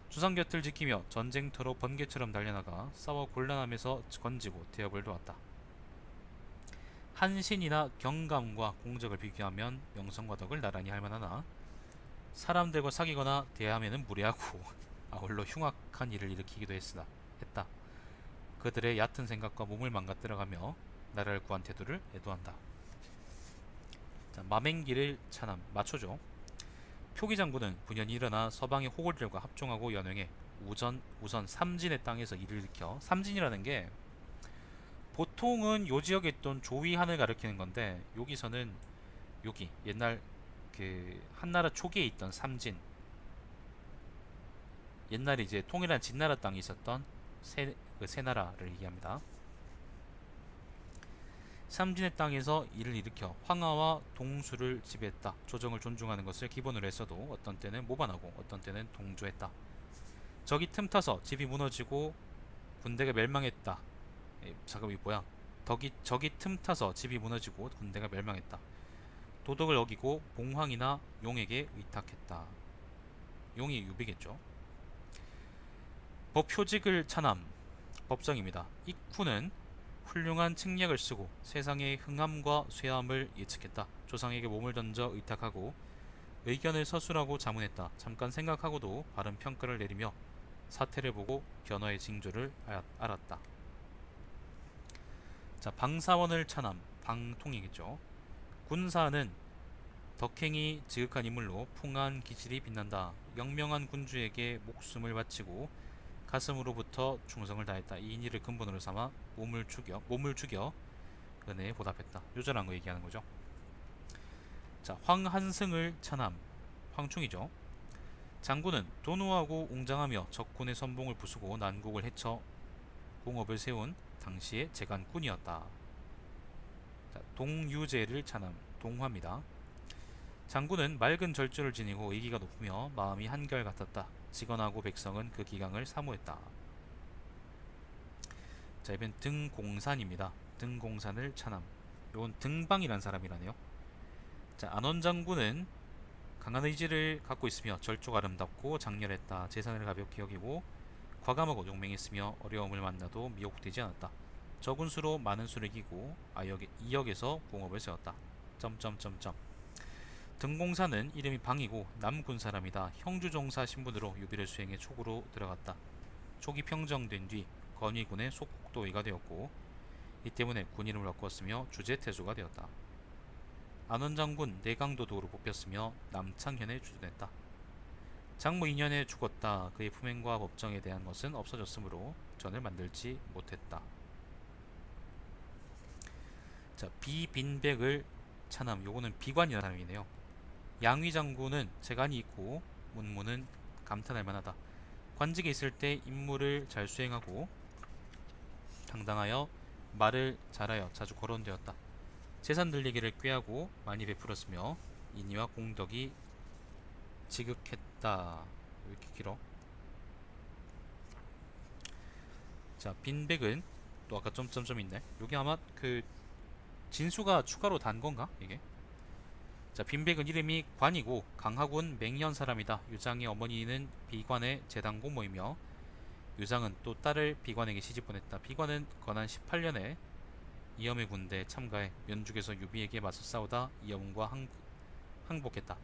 주상 곁을 지키며 전쟁터로 번개처럼 달려나가 싸워 곤란함에서 건지고 대업을 도왔다. 한신이나 경감과 공적을 비교하면 명성과 덕을 나란히 할만하나 사람들과 사귀거나 대함에는 무례하고 아울러 흉악한 일을 일으키기도 했다. 그들의 얕은 생각과 몸을 망가뜨려가며 나라를 구한 태도를 애도한다. 자, 마맹기를 찬함. 마초죠. 표기장군은 분연히 일어나 서방의 호골들과 합종하고 연행해 우선 삼진의 땅에서 일을 일으켜, 삼진이라는 게 보통은 요 지역에 있던 조위한을 가리키는 건데 여기서는 여기 옛날 그 한나라 초기에 있던 삼진, 옛날에 이제 통일한 진나라 땅이 있었던 그 세나라를 얘기합니다. 삼진의 땅에서 일을 일으켜 황하와 동수를 지배했다. 조정을 존중하는 것을 기본으로 했어도 어떤 때는 모반하고 어떤 때는 동조했다. 적이 틈타서 집이 무너지고 군대가 멸망했다. 잠깐 이게 뭐야? 적이 틈타서 집이 무너지고 군대가 멸망했다. 도덕을 어기고 봉황이나 용에게 의탁했다. 용이 유비겠죠. 법효직을 찬함. 법정입니다. ik후는 훌륭한 책략을 쓰고 세상의 흥함과 쇠함을 예측했다. 조상에게 몸을 던져 의탁하고 의견을 서술하고 자문했다. 잠깐 생각하고도 바른 평가를 내리며 사태를 보고 변화의 징조를 알았다. 자, 방사원을 찬함. 방통이겠죠. 군사는 덕행이 지극한 인물로 풍한 기질이 빛난다. 영명한 군주에게 목숨을 바치고 가슴으로부터 충성을 다했다. 이 인의를 근본으로 삼아 몸을 죽여 은혜에 보답했다. 요절한 거 얘기하는 거죠. 자, 황한승을 찬함. 황충이죠. 장군은 도노하고 웅장하며 적군의 선봉을 부수고 난국을 헤쳐 공업을 세운 당시의 재간꾼이었다. 자, 동유제를 찬함. 동화입니다. 장군은 맑은 절조를 지니고 의기가 높으며 마음이 한결같았다. 직원하고 백성은 그 기강을 사모했다. 자, 이번 등공산입니다. 등공산을 찬함. 이건 등방이란 사람이라네요. 자, 안원장군은 강한 의지를 갖고 있으며 절조가 아름답고 장렬했다. 재산을 가볍게 여기고 과감하고 용맹했으며 어려움을 만나도 미혹되지 않았다. 적은 수로 많은 수를 이기고 이역에서 공업을 세웠다. 점점점점. 등공사는 이름이 방이고 남군 사람이다. 형주종사 신분으로 유비를 수행해 촉으로 들어갔다. 촉이 평정된 뒤 건위군의 속국도의가 되었고 이 때문에 군 이름을 바꾸었으며 주제태수가 되었다. 안원장군 내강도독으로 뽑혔으며 남창현에 주둔했다. 장모 2년에 죽었다. 그의 품행과 법정에 대한 것은 없어졌으므로 전을 만들지 못했다. 자, 비빈백을 찬함. 요거는 비관이라는 사람이네요. 양위 장군은 재간이 있고 문무는 감탄할 만하다. 관직에 있을 때 임무를 잘 수행하고 당당하여 말을 잘하여 자주 거론되었다. 재산 들리기를 꾀하고 많이 베풀었으며 인의와 공덕이 지극했다. 왜 이렇게 길어? 자, 빈백은 또 아까 점점점 있네. 여기 아마 그 진수가 추가로 단 건가 이게? 자, 빈백은 이름이 관이고 강하군 맹현 사람이다. 유장의 어머니는 비관의 재당 공모이며 유장은 또 딸을 비관에게 시집 보냈다. 비관은 건한 18년에 이염의 군대에 참가해 면죽에서 유비에게 맞서 싸우다 이염과 항복했다.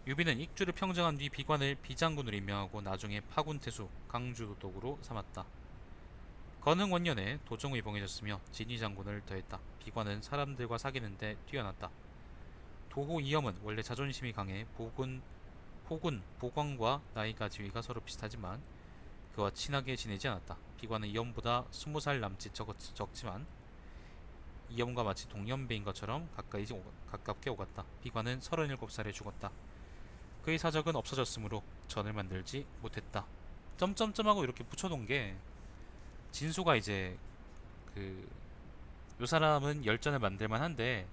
유비는 익주를 평정한 뒤 비관을 비장군으로 임명하고 나중에 파군태수 강주도독으로 삼았다. 건흥 원년에 도정의 봉해졌으며 진위장군을 더했다. 비관은 사람들과 사귀는데 뛰어났다. 도호 이염은 원래 자존심이 강해 호군 보광과 나이가 지위가 서로 비슷하지만 그와 친하게 지내지 않았다. 비관은 이염보다 20살 남짓 적지만 이염과 마치 동년배인 것처럼 가깝게 오갔다. 비관은 37살에 죽었다. 그의 사적은 없어졌으므로 전을 만들지 못했다. 점점점하고 이렇게 붙여놓은 게 진수가 이제 요 사람은 열전을 만들만 한데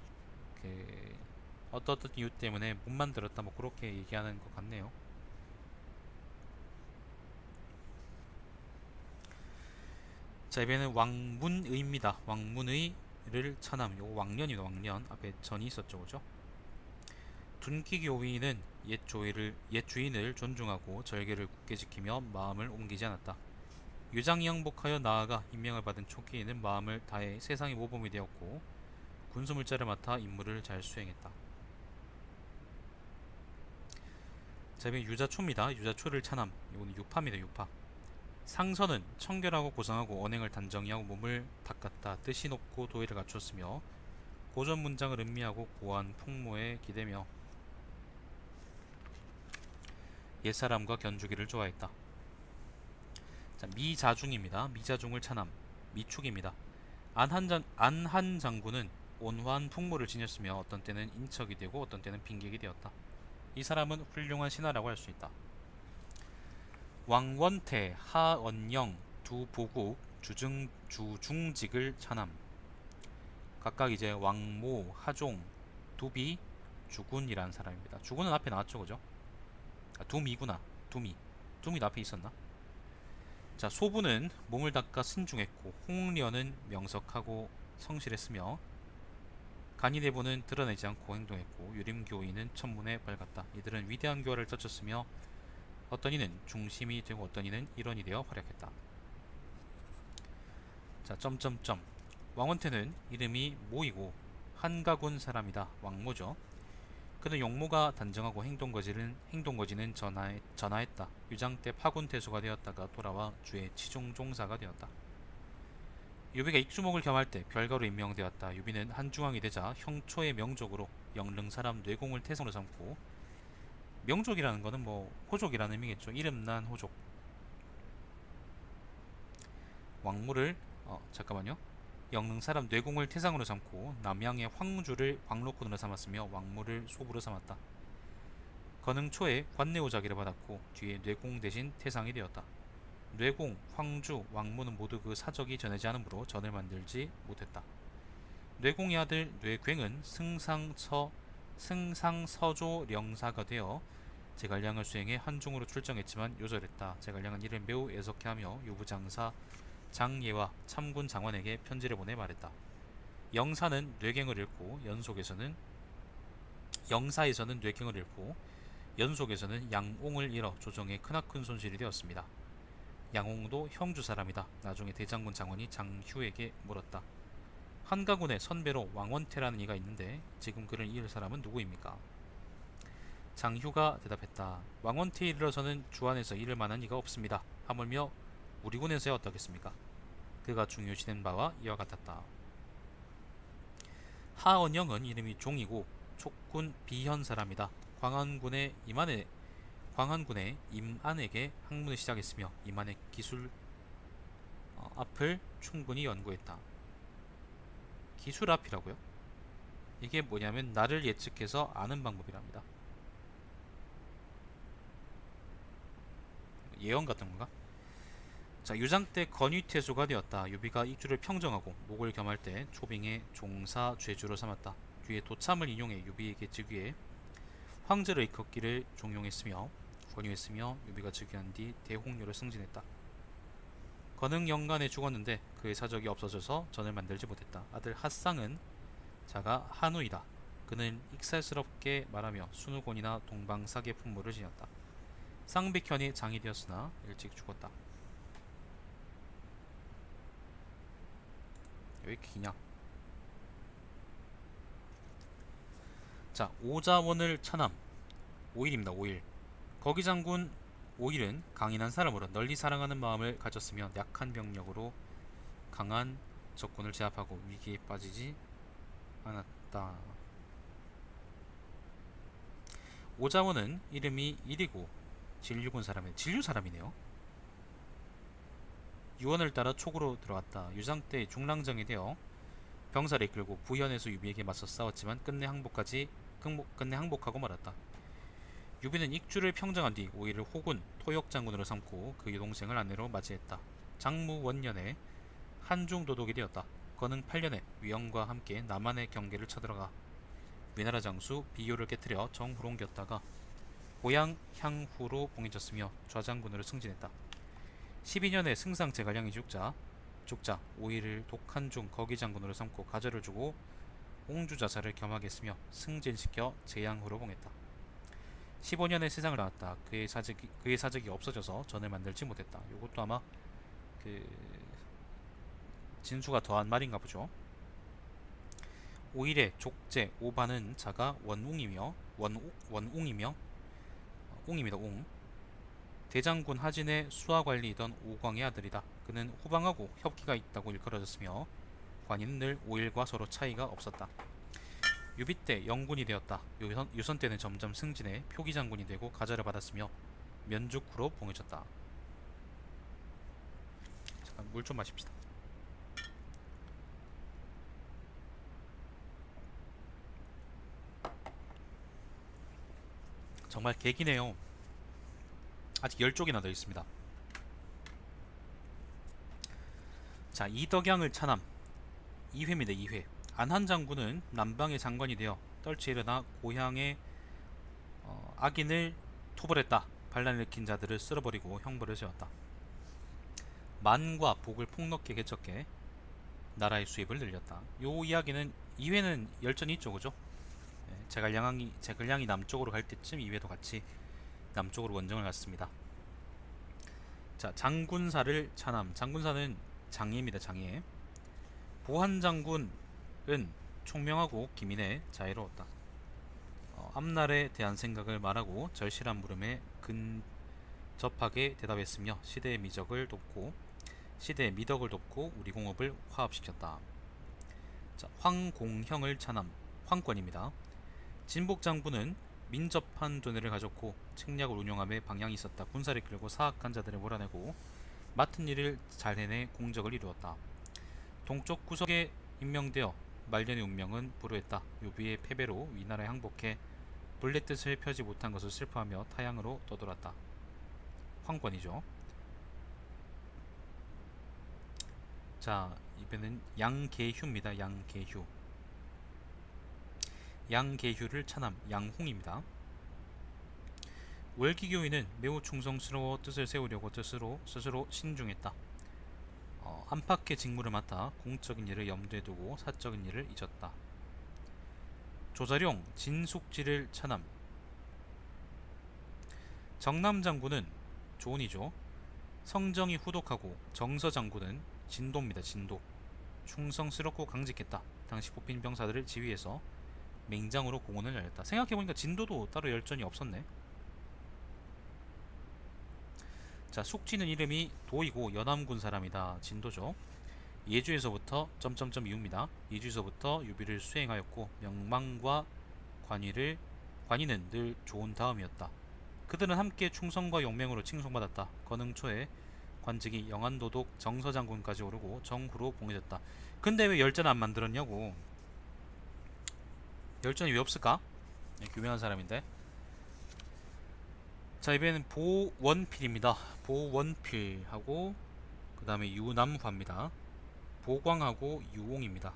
어떤 이유 때문에 못 만들었다 뭐 그렇게 얘기하는 것 같네요. 자, 이번에는 왕문의입니다. 왕문의를 찬함. 요거 왕년이다. 왕년 앞에 전이 있었죠, 그죠? 둔기교위는 옛 주인을 존중하고 절개를 굳게 지키며 마음을 옮기지 않았다. 유장이 항복하여 나아가 임명을 받은 초기에는 마음을 다해 세상의 모범이 되었고 군수물자를 맡아 임무를 잘 수행했다. 자, 이번 유자초입니다. 유자초를 찬함. 이거는 유파입니다. 유파. 상선은 청결하고 고상하고 언행을 단정히 하고 몸을 닦았다. 뜻이 높고 도의를 갖췄으며 고전 문장을 음미하고 고한 풍모에 기대며 옛사람과 견주기를 좋아했다. 자, 미자중입니다. 미자중을 찬함. 미축입니다. 안한 장군은 온화한 풍모를 지녔으며 어떤 때는 인척이 되고 어떤 때는 빈객이 되었다. 이 사람은 훌륭한 신하라고 할 수 있다. 왕원태, 하언영 두 보국 주중직을 찬함. 각각 이제 왕모, 하종, 두비, 주군이라는 사람입니다. 주군은 앞에 나왔죠, 그죠? 아, 두미구나. 두미도 앞에 있었나? 자, 소부는 몸을 닦아 순중했고 홍련은 명석하고 성실했으며 간이대부는 드러내지 않고 행동했고 유림교인은 천문에 밝았다. 이들은 위대한 교화를 떨쳤으며 어떤 이는 중심이 되고 어떤 이는 일원이 되어 활약했다. 자, 점점점. 왕원태는 이름이 모이고 한가군 사람이다. 왕모죠. 그는 용모가 단정하고 행동거지는 전하했다. 유장 때 파군태수가 되었다가 돌아와 주의 치중종사가 되었다. 유비가 익주목을 겸할 때 별가로 임명되었다. 유비는 한중왕이 되자 형초의 명족으로 영릉 사람 뇌공을 태성으로 삼고, 명족이라는 거는 뭐 호족이라는 의미겠죠. 이름난 호족. 왕무를 잠깐만요. 영릉 사람 뇌공을 태상으로 삼고 남양의 황주를 광로콘으로 삼았으며 왕무를 소부로 삼았다. 건흥 초에 관내오자기를 받았고 뒤에 뇌공 대신 태상이 되었다. 뇌공, 황주, 왕무는 모두 그 사적이 전하지 않으므로 전을 만들지 못했다. 뇌공의 아들 뇌괭은 승상서조 령사가 되어 제갈량을 수행해 한중으로 출정했지만 요절했다. 제갈량은 이를 매우 애석해하며 유부장사 장예와 참군 장관에게 편지를 보내 말했다. 영사는 뇌갱을 잃고 영사에서는 뇌갱을 잃고 연속에서는 양옹을 잃어 조정에 크나큰 손실이 되었습니다. 양옹도 형주 사람이다. 나중에 대장군 장관이 장휴에게 물었다. 한가군의 선배로 왕원태라는 이가 있는데 지금 그를 이을 사람은 누구입니까? 장휴가 대답했다. 왕원태에 이르러서는 주안에서 이를 만한 이가 없습니다. 하물며 우리 군에서야 어떻겠습니까? 그가 중요시된 바와 이와 같았다. 하언영은 이름이 종이고 촉군 비현 사람이다. 광안군의 임안에게 학문을 시작했으며 임안의 기술 앞을 충분히 연구했다. 기술 앞이라고요? 이게 뭐냐면 나를 예측해서 아는 방법이랍니다. 예언 같은 건가? 자, 유장 때 건위태수가 되었다. 유비가 익주를 평정하고 목을 겸할 때 초빙의 종사 죄주로 삼았다. 뒤에 도참을 인용해 유비에게 즉위해 황제를 일컫기를 종용했으며 권유했으며 유비가 즉위한 뒤 대홍료를 승진했다. 건흥 영간에 죽었는데 그의 사적이 없어져서 전을 만들지 못했다. 아들 핫상은 자가 한우이다. 그는 익살스럽게 말하며 순우곤이나 동방사계 풍모를 지녔다. 쌍백현이 장이 되었으나 일찍 죽었다. 왜 이렇게 기냐? 자, 오자원을 차남 5일입니다. 5일. 거기 장군 5일은 강인한 사람으로 널리 사랑하는 마음을 가졌으며 약한 병력으로 강한 적군을 제압하고 위기에 빠지지 않았다. 오자원은 이름이 일이고 진류군 진류 사람이네요. 유언을 따라 촉으로 들어왔다. 유장 때 중랑정이 되어 병사를 이끌고 부현에서 유비에게 맞서 싸웠지만 끝내 항복하고 말았다. 유비는 익주를 평정한 뒤 오이를 호군 토역 장군으로 삼고 그 여동생을 아내로 맞이했다. 장무 원년에 한중 도독이 되었다. 건흥 8년에 위영과 함께 남한의 경계를 쳐들어가 위나라 장수 비교를 깨뜨려 정후로 옮겼다가 고향 향후로 봉해졌으며 좌장군으로 승진했다. 12년에 승상 제갈량이 죽자 오이를 독한중 거기장군으로 삼고 가절을 주고 옹주자사를 겸하게 했으며 승진시켜 제양후로 봉했다. 15년에 세상을 나왔다. 그의 사적이 없어져서 전을 만들지 못했다. 이것도 아마 그 진수가 더한 말인가 보죠. 오일의 족제 오반은 자가 원웅이며 웅입니다. 웅. 대장군 하진의 수하관리이던 오광의 아들이다. 그는 후방하고 협기가 있다고 일컬어졌으며 관인은 늘 오일과 서로 차이가 없었다. 유비 때 영군이 되었다. 유선 때는 점점 승진해 표기장군이 되고 가자를 받았으며 면죽후로 봉해졌다. 잠깐 물 좀 마십시다. 정말 개기네요. 아직 10쪽이나 더 있습니다. 자, 이덕양을 차남 2회입니다. 2회. 안한 장군은 남방의 장관이 되어 떨치 일어나 고향의 악인을 토벌했다. 반란을 일으킨 자들을 쓸어버리고 형벌을 세웠다. 만과 복을 폭넓게 개척해 나라의 수입을 늘렸다. 요 이야기는 2회는 열전이 있죠, 그죠? 제갈량이 남쪽으로 갈 때쯤 2회도 같이 남쪽으로 원정을 갔습니다. 자, 장군사를 차남. 장군사는 장예입니다. 장예. 보한 장군은 총명하고 기민해 자애로웠다. 앞날에 대한 생각을 말하고 절실한 물음에 근접하게 대답했으며 시대의 미덕을 돕고 우리 공업을 화합시켰다. 자, 황공형을 차남. 황권입니다. 진복 장군은 민접한 두뇌를 가졌고 책략을 운용함에 방향이 있었다. 군사를 끌고 사악한 자들을 몰아내고 맡은 일을 잘 해내 공적을 이루었다. 동쪽 구석에 임명되어 말년의 운명은 불우했다. 요비의 패배로 위나라에 항복해 본래 뜻을 펴지 못한 것을 슬퍼하며 타향으로 떠돌았다. 황권이죠. 자, 이번엔 양계휴입니다. 양계휴. 양계휴를 차남. 양홍입니다. 월기교인은 매우 충성스러워 뜻을 세우려고 스스로 신중했다. 안팎의 직무를 맡아 공적인 일을 염두에 두고 사적인 일을 잊었다. 조자룡 진숙지를 차남. 정남장군은 조은이죠. 성정이 후독하고 정서장군은 진도입니다. 진도. 충성스럽고 강직했다. 당시 뽑힌 병사들을 지휘해서 맹장으로 공헌을 날렸다. 생각해보니까 진도도 따로 열전이 없었네. 자, 숙지는 이름이 도이고 연암군 사람이다. 진도죠. 예주에서부터 이유입니다. 예주에서부터 유비를 수행하였고 명망과 관이는 늘 좋은 다음이었다. 그들은 함께 충성과 용맹으로 칭송받았다. 건흥초에 관직이 영안도독 정서장군까지 오르고 정후로 봉해졌다. 근데 왜 열전 안 만들었냐고. 열전이 왜 없을까? 유명한 사람인데. 자, 이번에는 보원필입니다. 보원필하고 그 다음에 유남화입니다. 보광하고 유옹입니다.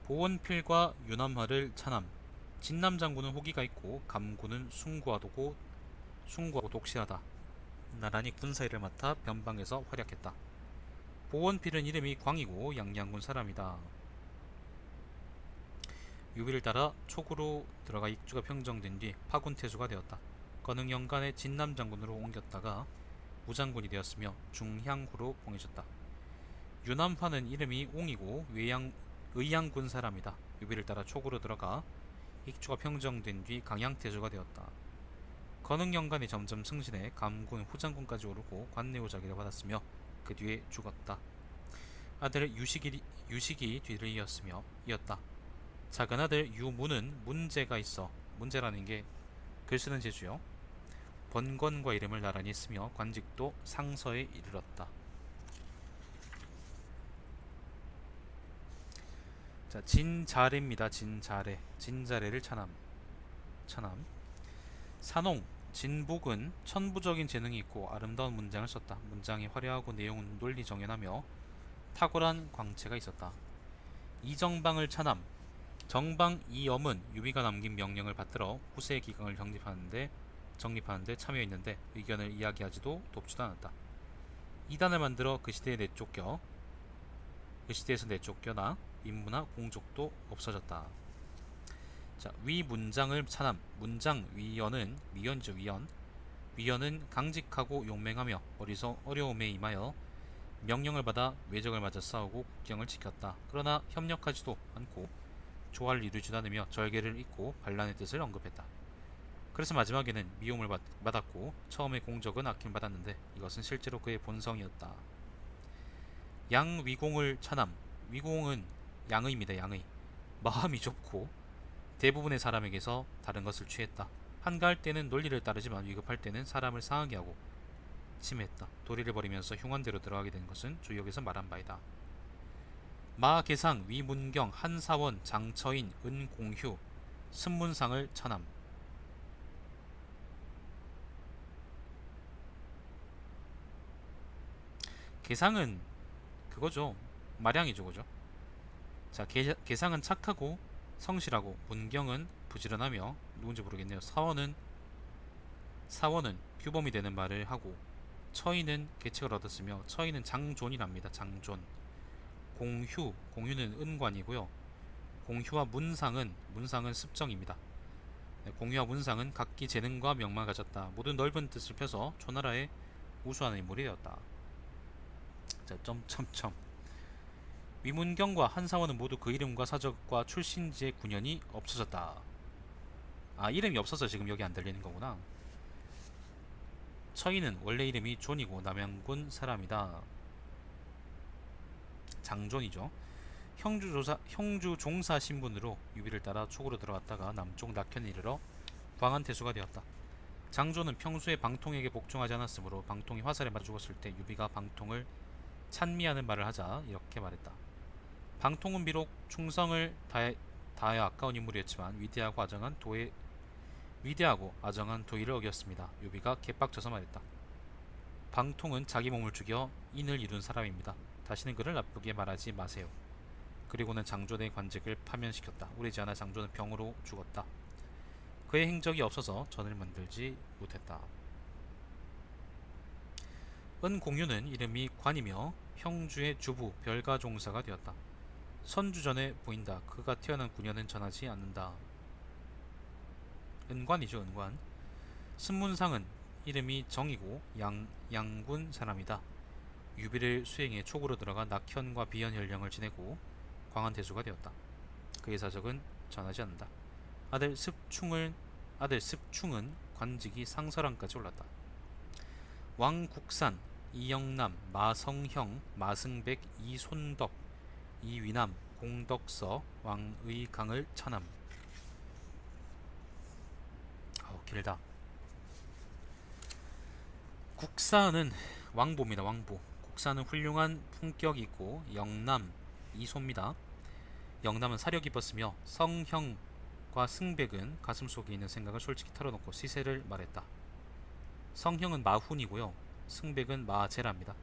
보원필과 유남화를 차남. 진남장군은 호기가 있고 감군은 숭고하고 독실하다. 나란히 군사일을 맡아 변방에서 활약했다. 보원필은 이름이 광이고 양양군 사람이다. 유비를 따라 촉으로 들어가 익주가 평정된 뒤 파군태수가 되었다. 건흥연간의 진남장군으로 옮겼다가 무장군이 되었으며 중향후로 봉해졌다. 유남화는 이름이 옹이고 의양군 사람이다. 유비를 따라 촉으로 들어가 익주가 평정된 뒤 강양태수가 되었다. 건흥연간이 점점 승진해 감군 후장군까지 오르고 관내우자기를 받았으며 그 뒤에 죽었다. 아들 유식이 뒤를 이었다. 작은 아들 유무는 문제가 있어. 문제라는 게 글 쓰는 재주요. 번건과 이름을 나란히 쓰며 관직도 상서에 이르렀다. 자, 진자래입니다. 진자래를 차남. 산홍 진복은 천부적인 재능이 있고 아름다운 문장을 썼다. 문장이 화려하고 내용은 논리 정연하며 탁월한 광채가 있었다. 이정방을 차남. 정방 이엄은 유비가 남긴 명령을 받들어 후세 기강을 정립하는데 참여했는데 의견을 이야기하지도 돕지도 않았다. 이단을 만들어 그 시대에서 내쫓겨나 인무나 공족도 없어졌다. 자, 위문장을 차남. 문장 위연은 위연은 강직하고 용맹하며 어려움에 임하여 명령을 받아 외적을 맞아 싸우고 국경을 지켰다. 그러나 협력하지도 않고 조화를 이루지도 않으며 절개를 잇고 반란의 뜻을 언급했다. 그래서 마지막에는 미움을 받았고 처음에 공적은 아낌받았는데 이것은 실제로 그의 본성이었다. 양위공을 차남. 위공은 양의입니다. 양의. 마음이 좁고 대부분의 사람에게서 다른 것을 취했다. 한가할 때는 논리를 따르지만 위급할 때는 사람을 상하게 하고 침해했다. 도리를 버리면서 흉한대로 들어가게 된 것은 주역에서 말한 바이다. 마계상, 위문경, 한사원, 장처인, 은공휴, 승문상을 차남. 개상은 그거죠. 마량이죠, 그죠? 자, 개상은 착하고 성실하고 문경은 부지런하며 누군지 모르겠네요. 사원은 규범이 되는 말을 하고 처인은 계책을 얻었으며 처인은 장존이랍니다. 장존. 공휴는 은관이고요. 공휴와 문상은 습정입니다. 네, 공휴와 문상은 각기 재능과 명망을 가졌다. 모든 넓은 뜻을 펴서 초나라의 우수한 인물이 되었다. 자, 점점점. 위문경과 한사원은 모두 그 이름과 사적과 출신지의 군현이 없어졌다. 아, 이름이 없어서 지금 여기 안 달리는 거구나. 처인은 원래 이름이 존이고 남양군 사람이다. 장존이죠. 형주 종사 신분으로 유비를 따라 촉으로 들어갔다가 남쪽 낙현에 이르러 광안태수가 되었다. 장존은 평소에 방통에게 복종하지 않았으므로 방통이 화살에 맞아 죽었을 때 유비가 방통을 찬미하는 말을 하자 이렇게 말했다. 방통은 비록 충성을 다하여 아까운 인물이었지만 위대하고 아정한 도의를 어겼습니다. 유비가 개빡쳐서 말했다. 방통은 자기 몸을 죽여 인을 이룬 사람입니다. 다시는 그를 나쁘게 말하지 마세요. 그리고는 장존의 관직을 파면시켰다. 오래지 않아 장존은 병으로 죽었다. 그의 행적이 없어서 전을 만들지 못했다. 은공유는 이름이 관이며 형주의 주부 별가종사가 되었다. 선주전에 보인다. 그가 태어난 구년은 전하지 않는다. 은관이죠, 은관. 신문상은 이름이 정이고 양군 사람이다. 유비를 수행해 촉으로 들어가 낙현과 비현 현령을 지내고 광안대수가 되었다. 그의 사적은 전하지 않는다. 아들 습충은 관직이 상설함까지 올랐다. 왕국산, 이영남, 마성형, 마승백, 이손덕, 이위남, 공덕서, 왕의강을 찬함. 길다. 국사는 왕보입니다. 왕보. 국사는 훌륭한 품격이 있고 영남, 이소입니다. 영남은 사려 깊었으며 성형과 승백은 가슴속에 있는 생각을 솔직히 털어놓고 시세를 말했다. 성형은 마훈이고요. 승백은 마제랍니다.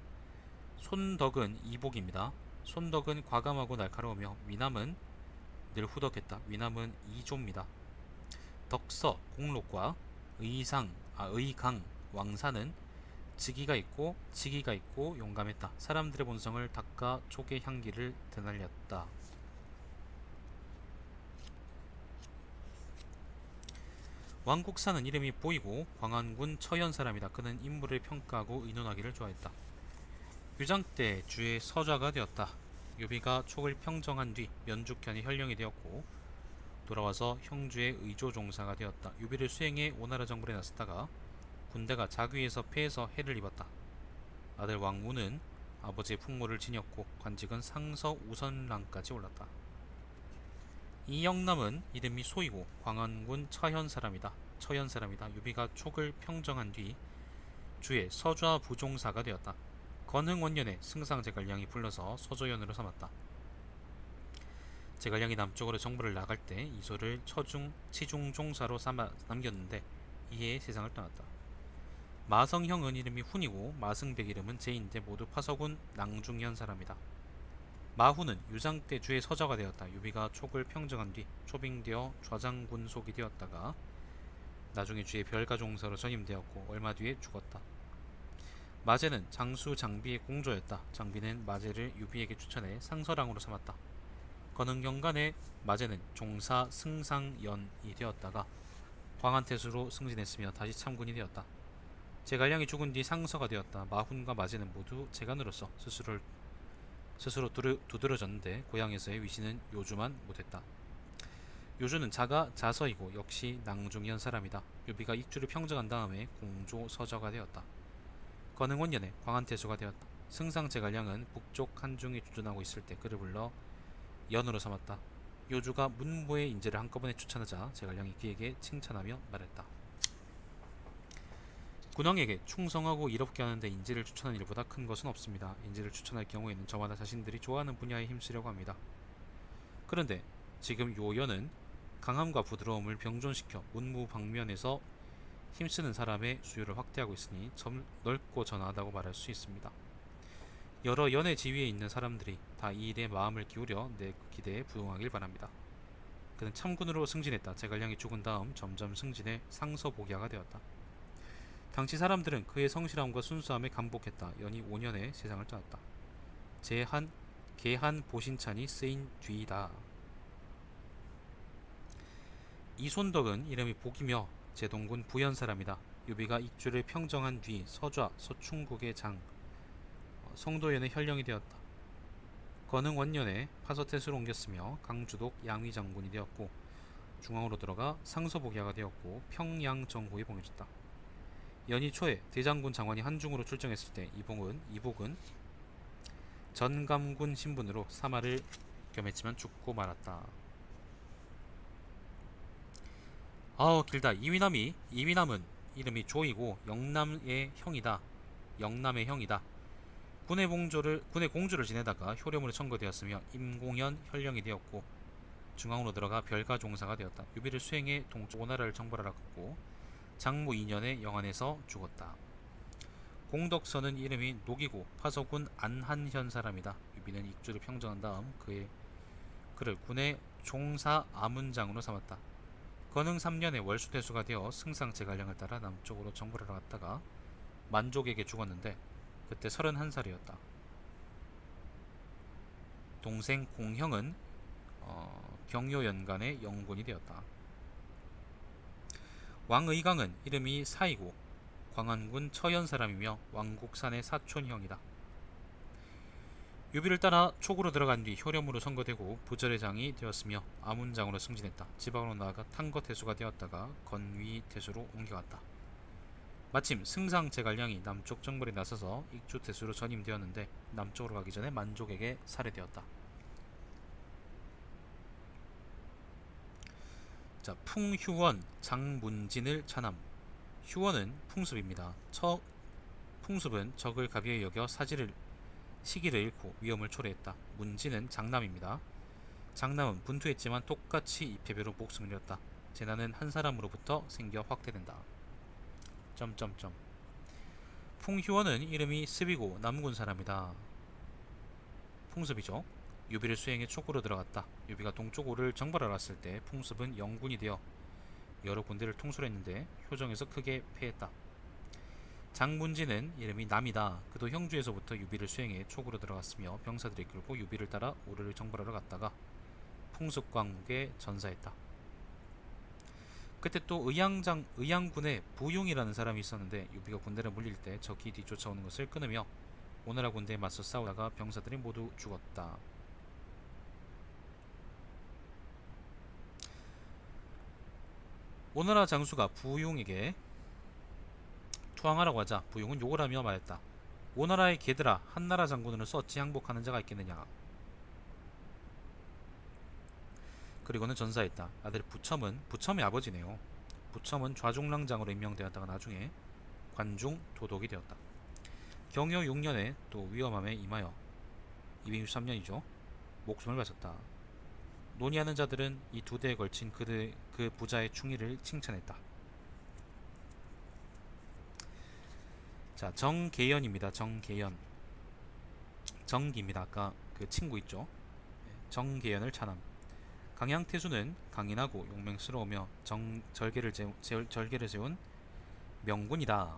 손덕은 이복입니다. 손덕은 과감하고 날카로우며 위남은 늘 후덕했다. 위남은 이조입니다. 덕서, 공록과 의강, 왕사는 지기가 있고 지기가 있고 용감했다. 사람들의 본성을 닦아 촉의 향기를 드날렸다. 왕국사는 이름이 보이고 광안군 처현 사람이다. 그는 인물을 평가하고 의논하기를 좋아했다. 유장 때 주의 서좌가 되었다. 유비가 촉을 평정한 뒤 면죽현이 현령이 되었고 돌아와서 형주의 의조종사가 되었다. 유비를 수행해 오나라 정벌에 나섰다가 군대가 자귀에서 패해서 해를 입었다. 아들 왕우는 아버지의 풍모를 지녔고 관직은 상서 우선랑까지 올랐다. 이영남은 이름이 소이고 광안군 처현 사람이다. 유비가 촉을 평정한 뒤 주의 서좌 부종사가 되었다. 건흥원년에 승상제갈량이 불러서 서조연으로 삼았다. 제갈량이 남쪽으로 정부를 나갈 때 이소를 치중종사로 남겼는데 이에 세상을 떠났다. 마성형은 이름이 훈이고 마승백 이름은 제인데 모두 파서군 낭중현 사람이다. 마훈은 유장 때 주의 서자가 되었다. 유비가 촉을 평정한 뒤 초빙되어 좌장군속이 되었다가 나중에 주의 별가종사로 전임되었고 얼마 뒤에 죽었다. 마제는 장수 장비의 공조였다. 장비는 마제를 유비에게 추천해 상서랑으로 삼았다. 건흥경간에 마제는 종사 승상연이 되었다가 광안태수로 승진했으며 다시 참군이 되었다. 제갈량이 죽은 뒤 상서가 되었다. 마훈과 마제는 모두 재간으로서 스스로 두드러졌는데 고향에서의 위신은 요주만 못했다. 요주는 자가 자서이고 역시 낭중현 사람이다. 유비가 익주를 평정한 다음에 공조 서저가 되었다. 건흥원년에 광안태수가 되었다. 승상 제갈량은 북쪽 한중에 주둔하고 있을 때 그를 불러 연으로 삼았다. 요주가 문보의 인재를 한꺼번에 추천하자 제갈량이 그에게 칭찬하며 말했다. 군왕에게 충성하고 이롭게 하는데 인재를 추천하는 일보다 큰 것은 없습니다. 인재를 추천할 경우에는 저마다 자신들이 좋아하는 분야에 힘쓰려고 합니다. 그런데 지금 요연은 강함과 부드러움을 병존시켜 문무 방면에서 힘쓰는 사람의 수요를 확대하고 있으니 넓고 전하다고 말할 수 있습니다. 여러 연애 지위에 있는 사람들이 다 이 일에 마음을 기울여 내 기대에 부응하길 바랍니다. 그는 참군으로 승진했다. 제갈량이 죽은 다음 점점 승진해 상서복야가 되었다. 당시 사람들은 그의 성실함과 순수함에 감복했다. 연히 5년에 세상을 떠났다. 계한 보신찬이 쓰인 뒤이다. 이손덕은 이름이 복이며 제동군 부연 사람이다. 유비가 익주를 평정한 뒤 서좌 서충국의 장 성도연의 현령이 되었다. 건흥 원년에 파서태수로 옮겼으며 강주독 양위장군이 되었고 중앙으로 들어가 상서복야가 되었고 평양정후에 봉해졌다. 연희 초에 대장군 장관이 한중으로 출정했을 때 이복은 전감군 신분으로 사마를 겸했지만 죽고 말았다. 길다. 이위남은 이름이 조이고 영남의 형이다. 군의 공주를 지내다가 효령으로 청거되었으며 임공현 현령이 되었고 중앙으로 들어가 별가 종사가 되었다. 유비를 수행해 동쪽 오나라를 정벌하였고 장무 2년에 영안에서 죽었다. 공덕선은 이름이 녹이고 파서군 안한현 사람이다. 유비는 익주를 평정한 다음 그를 군의 종사 아문장으로 삼았다. 건흥 3년에 월수대수가 되어 승상 제갈량을 따라 남쪽으로 정벌하러 갔다가 만족에게 죽었는데 그때 31살이었다. 동생 공형은 경요연간의 영군이 되었다. 왕의강은 이름이 사이고 광안군 처연 사람이며 왕국산의 사촌형이다. 유비를 따라 촉으로 들어간 뒤 효령으로 선거되고 부절의장이 되었으며 아문장으로 승진했다. 지방으로 나아가 탕거태수가 되었다가 건위태수로 옮겨갔다. 마침 승상 제갈량이 남쪽 정벌에 나서서 익주태수로 전임되었는데 남쪽으로 가기 전에 만족에게 살해되었다. 자, 풍휴원 장문진을 찬함. 휴원은 풍습입니다. 풍습은 적을 가비에 여겨 시기를 잃고 위험을 초래했다. 문진은 장남입니다. 장남은 분투했지만 똑같이 이패배로 목숨을 잃었다. 재난은 한 사람으로부터 생겨 확대된다. 풍휴원은 이름이 습이고 남군 사람이다. 풍습이죠. 유비를 수행해 촉으로 들어갔다. 유비가 동쪽으로 정벌하러 왔을 때 풍습은 영군이 되어 여러 군대를 통솔했는데 효정에서 크게 패했다. 장문진은 이름이 남이다. 그도 형주에서부터 유비를 수행해 촉으로 들어갔으며 병사들이 끌고 유비를 따라 오르를 정벌하러 갔다가 풍습광국에 전사했다. 그때 또 의양군에 부용이라는 사람이 있었는데 유비가 군대를 물릴 때 적이 뒤쫓아오는 것을 끊으며 오나라 군대에 맞서 싸우다가 병사들이 모두 죽었다. 오나라 장수가 부용에게 투항하라고 하자 부용은 욕을 하며 말했다. 오나라의 개들아, 한나라 장군으로서 어찌 항복하는 자가 있겠느냐. 그리고는 전사했다. 아들 부첨의 아버지네요. 부첨은 좌중랑장으로 임명되었다가 나중에 관중 도독이 되었다. 경여 6년에 또 위험함에 임하여 263년이죠. 목숨을 바쳤다. 논의하는 자들은 이 두 대에 걸친 그 부자의 충의를 칭찬했다. 자, 정계연입니다. 정기입니다. 아까 그 친구 있죠. 정계연을 찬함. 강양태수는 강인하고 용맹스러우며 절개를 세운 명군이다.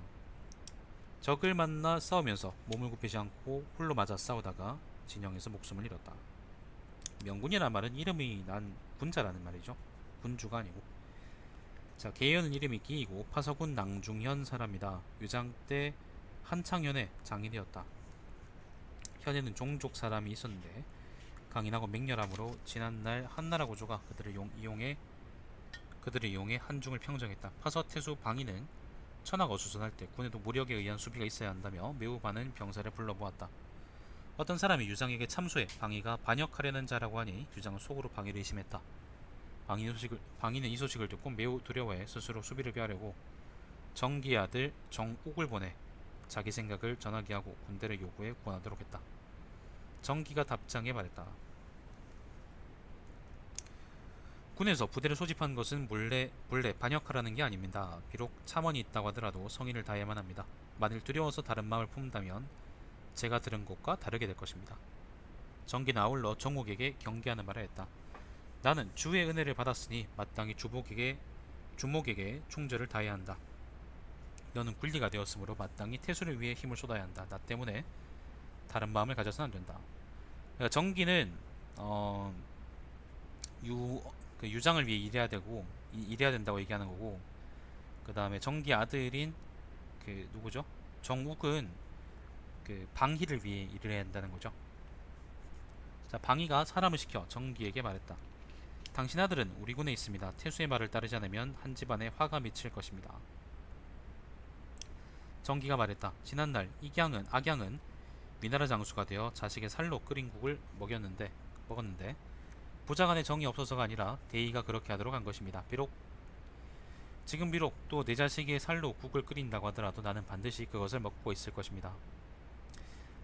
적을 만나 싸우면서 몸을 굽히지 않고 홀로 맞아 싸우다가 진영에서 목숨을 잃었다. 명군이라는 말은 이름이 난 군자라는 말이죠. 군주가 아니고. 자, 계연은 이름이 기이고 파서군 낭중현 사람이다. 유장 때 한창현의 장이 되었다. 현에는 종족 사람이 있었는데 강인하고 맹렬함으로 지난날 한나라 고조가 그들을 이용해 한중을 평정했다. 파서태수 방위는 천하가 어수선할 때 군에도 무력에 의한 수비가 있어야 한다며 매우 많은 병사를 불러모았다. 어떤 사람이 유장에게 참소해 방위가 반역하려는 자라고 하니 유장은 속으로 방위를 의심했다. 방위는 이 소식을 듣고 매우 두려워해 스스로 수비를 피하려고 정기의 아들 정옥을 보내 자기 생각을 전하게 하고 군대를 요구해 구원하도록 했다. 정기가 답장에 말했다. 군에서 부대를 소집한 것은 몰래 반역하라는 게 아닙니다. 비록 참언이 있다고 하더라도 성의를 다해야만 합니다. 만일 두려워서 다른 마음을 품다면 제가 들은 것과 다르게 될 것입니다. 정기는 아울러 정옥에게 경계하는 말을 했다. 나는 주의 은혜를 받았으니 마땅히 주목에게 충절을 다해야 한다. 너는 군리가 되었으므로 마땅히 태수를 위해 힘을 쏟아야 한다. 나 때문에 다른 마음을 가져서는 안 된다. 그러니까 정기는 어, 유, 그 유장을 위해 일해야 되고 일해야 된다고 얘기하는 거고, 그 다음에 정기 아들인 그 누구죠? 정욱은 그 방희를 위해 일을 해야 한다는 거죠. 자, 방희가 사람을 시켜 정기에게 말했다. 당신 아들은 우리 군에 있습니다. 태수의 말을 따르지 않으면 한 집안에 화가 미칠 것입니다. 정기가 말했다. 지난날 악양은 위나라 장수가 되어 자식의 살로 끓인 국을 먹었는데 부자간에 정이 없어서가 아니라 대의가 그렇게 하도록 한 것입니다. 지금 비록 또 내 자식의 살로 국을 끓인다고 하더라도 나는 반드시 그것을 먹고 있을 것입니다.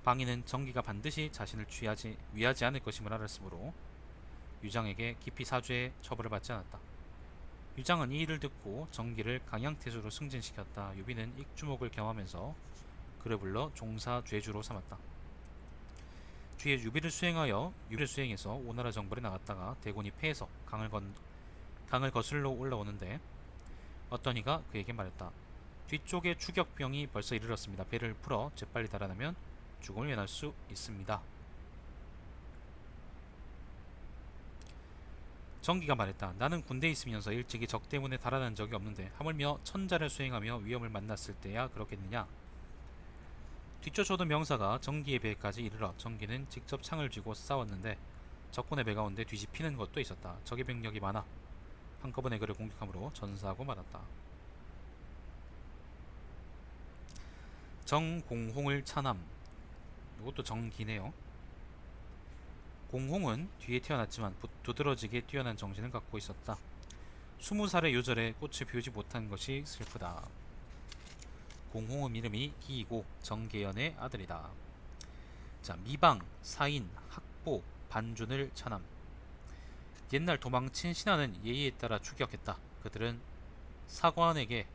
방인은 정기가 반드시 자신을 위하지 않을 것임을 알았으므로 유장에게 깊이 사죄해 처벌을 받지 않았다. 유장은 이 일을 듣고 정기를 강양태수로 승진시켰다. 유비는 익주목을 겸하면서 그를 불러 종사 죄주로 삼았다. 뒤에 유비를 수행해서 오나라 정벌에 나갔다가 대군이 패해서 강을 거슬러 올라오는데 어떤 이가 그에게 말했다. 뒤쪽에 추격병이 벌써 이르렀습니다. 배를 풀어 재빨리 달아나면 죽음을 면할 수 있습니다. 정기가 말했다. 나는 군대에 있으면서 일찍이 적 때문에 달아난 적이 없는데 하물며 천자를 수행하며 위험을 만났을 때야 그렇겠느냐. 뒤쫓아오던 명사가 정기의 배까지 이르러 정기는 직접 창을 쥐고 싸웠는데 적군의 배 가운데 뒤집히는 것도 있었다. 적의 병력이 많아 한꺼번에 그를 공격함으로 전사하고 말았다. 정공홍을 차남, 이것도 정기네요. 공홍은 뒤에 태어났지만 두드러지게 뛰어난 정신을 갖고 있었다. 20살의 요절에 꽃을 피우지 못한 것이 슬프다. 공홍은 이름이 기이고 정계연의 아들이다. 자, 미방, 사인, 학보, 반준을 차남. 옛날 도망친 신하는 예의에 따라 추격했다. 그들은 사관에게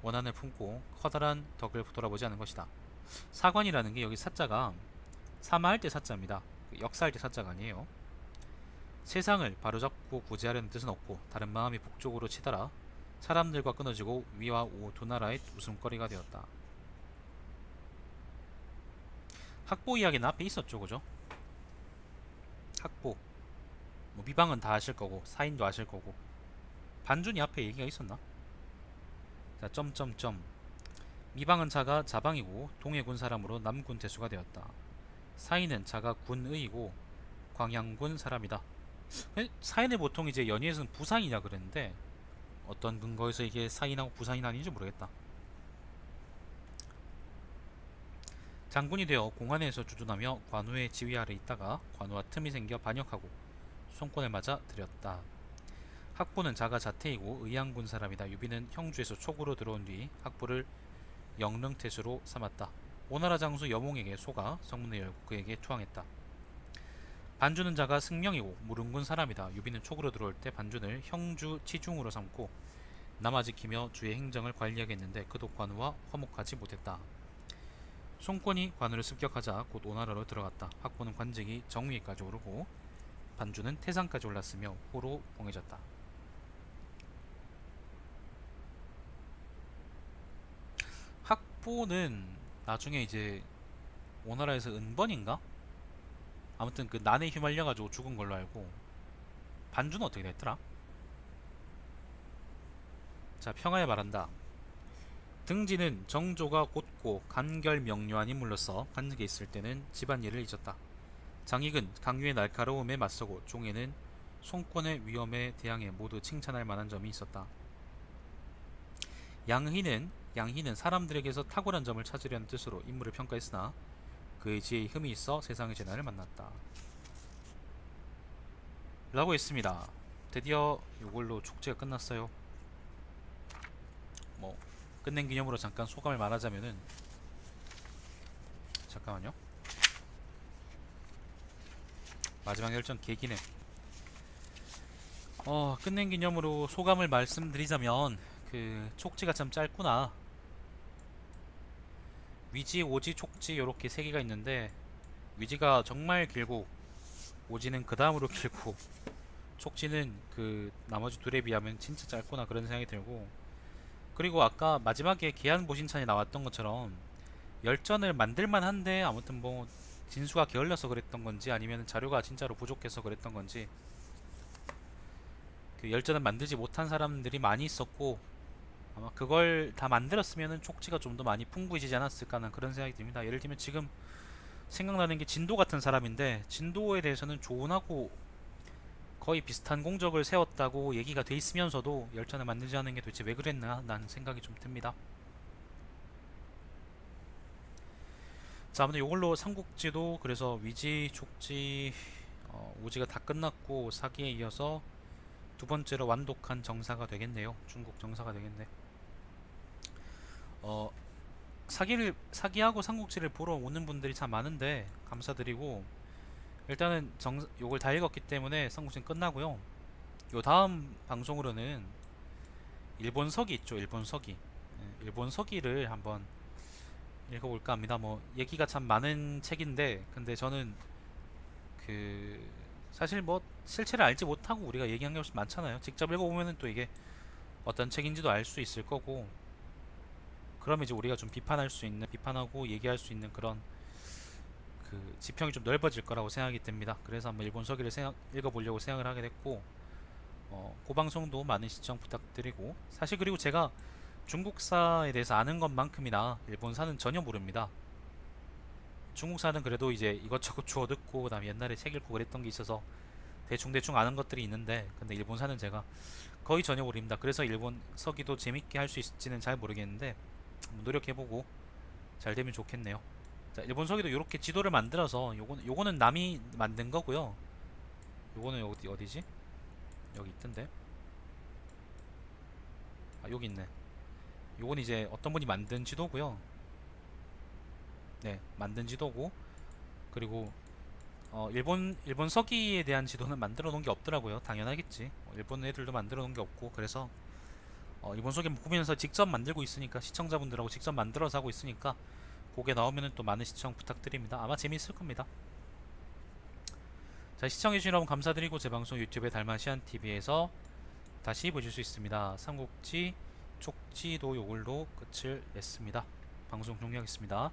원한을 품고 커다란 덕을 돌아보지 않은 것이다. 사관이라는 게 여기 사자가 사마할 때 사자입니다. 역사할 때 사자가 아니에요. 세상을 바로잡고 구제하려는 뜻은 없고 다른 마음이 북쪽으로 치달아 사람들과 끊어지고 위와 우 두 나라의 웃음거리가 되었다. 학보 이야기는 앞에 있었죠, 그죠? 학보. 뭐 미방은 다 아실 거고 사인도 아실 거고 반준이 앞에 얘기가 있었나? 자, 점점점. 미방은 자가 자방이고 동해군 사람으로 남군 대수가 되었다. 사인은 자가 군의이고 광양군 사람이다. 사인을 보통 이제 연의에서는 부상이냐 그랬는데 어떤 근거에서 이게 사인하고 부상이 아닌지 모르겠다. 장군이 되어 공안에서 주둔하며 관우의 지휘 아래 있다가 관우와 틈이 생겨 반역하고 손권을 맞아 들였다. 학보는 자가 자태이고 의양군 사람이다. 유비는 형주에서 촉으로 들어온 뒤 학보를 영릉태수로 삼았다. 오나라 장수 여몽에게 속아 성문을 열고 그에게 투항했다. 반주는 자가 승명이고 무릉군 사람이다. 유비는 촉으로 들어올 때 반준을 형주 치중으로 삼고 남아 지키며 주의 행정을 관리하게 했는데 그도 관우와 화목하지 못했다. 송권이 관우를 습격하자 곧 오나라로 들어갔다. 학보는 관직이 정위까지 오르고 반주는 태상까지 올랐으며 호로 봉해졌다. 학보는 나중에 이제 오나라에서 은번인가? 아무튼 그 난에 휘말려가지고 죽은 걸로 알고, 반주는 어떻게 됐더라? 자, 평화에 말한다. 등지는 정조가 곧고 간결 명료한 인물로서 관직에 있을 때는 집안일을 잊었다. 장익은 강유의 날카로움에 맞서고 종에는 송권의 위험에 대항해 모두 칭찬할 만한 점이 있었다. 양희는 사람들에게서 탁월한 점을 찾으려는 뜻으로 인물을 평가했으나 그의 지혜에 흠이 있어 세상의 재난을 만났다. 라고 했습니다. 드디어 이걸로 축제가 끝났어요. 뭐 끝낸 기념으로 잠깐 소감을 말하자면은, 잠깐만요. 마지막 열전 계기네. 끝낸 기념으로 소감을 말씀드리자면 그 촉지가 참 짧구나. 위지, 오지, 촉지 요렇게 세 개가 있는데 위지가 정말 길고 오지는 그 다음으로 길고 촉지는 그 나머지 둘에 비하면 진짜 짧구나 그런 생각이 들고, 그리고 아까 마지막에 기한 보신찬이 나왔던 것처럼 열전을 만들만 한데 아무튼 뭐 진수가 게을러서 그랬던 건지 아니면 자료가 진짜로 부족해서 그랬던 건지 그 열전을 만들지 못한 사람들이 많이 있었고, 아마 그걸 다 만들었으면은 촉지가 좀 더 많이 풍부해지지 않았을까 하는 그런 생각이 듭니다. 예를 들면 지금 생각나는 게 진도 같은 사람인데, 진도에 대해서는 조은하고 거의 비슷한 공적을 세웠다고 얘기가 돼 있으면서도 열전을 만들지 않은 게 도대체 왜 그랬나 라는 생각이 좀 듭니다. 자, 아무튼 이걸로 삼국지도 그래서 위지, 촉지, 오지가 다 끝났고 사기에 이어서 두 번째로 완독한 정사가 되겠네요. 중국 정사가 되겠네. 어, 사기하고 삼국지를 보러 오는 분들이 참 많은데 감사드리고, 일단은 요걸 다 읽었기 때문에 삼국지는 끝나고요. 요 다음 방송으로는 일본 서기 있죠. 일본 서기. 일본 서기를 한번 읽어볼까 합니다. 뭐 얘기가 참 많은 책인데, 근데 저는 그 사실 뭐 실체를 알지 못하고 우리가 얘기한 게 훨씬 많잖아요. 직접 읽어보면은 또 이게 어떤 책인지도 알 수 있을 거고, 그러면 이제 우리가 좀 비판하고 얘기할 수 있는 그런 그 지평이 좀 넓어질 거라고 생각이 듭니다. 그래서 한번 일본 서기를 읽어보려고 생각을 하게 됐고, 그 방송도 많은 시청 부탁드리고, 사실 그리고 제가 중국사에 대해서 아는 것만큼이나 일본사는 전혀 모릅니다. 중국사는 그래도 이제 이것저것 주워 듣고 그다음에 옛날에 책 읽고 그랬던 게 있어서 대충대충 아는 것들이 있는데, 근데 일본사는 제가 거의 전혀 모릅니다. 그래서 일본 서기도 재밌게 할 수 있을지는 잘 모르겠는데 한번 노력해보고 잘 되면 좋겠네요. 자, 일본 서기도 이렇게 지도를 만들어서 요거는 남이 만든 거고요. 요거는 어디지? 여기 있던데. 아, 여기 있네. 요건 이제 어떤 분이 만든 지도고요. 네, 만든 지도고, 그리고 일본 서기에 대한 지도는 만들어 놓은 게 없더라고요. 당연하겠지. 일본 애들도 만들어 놓은 게 없고, 그래서 일본 서기 보면서 직접 만들고 있으니까, 시청자분들하고 직접 만들어서 하고 있으니까 그게 나오면은 또 많은 시청 부탁드립니다. 아마 재미있을 겁니다. 자, 시청해주신 여러분 감사드리고, 제 방송 유튜브에 달마시안 TV에서 다시 보실 수 있습니다. 삼국지 촉지도 요걸로 끝을 냈습니다. 방송 종료하겠습니다.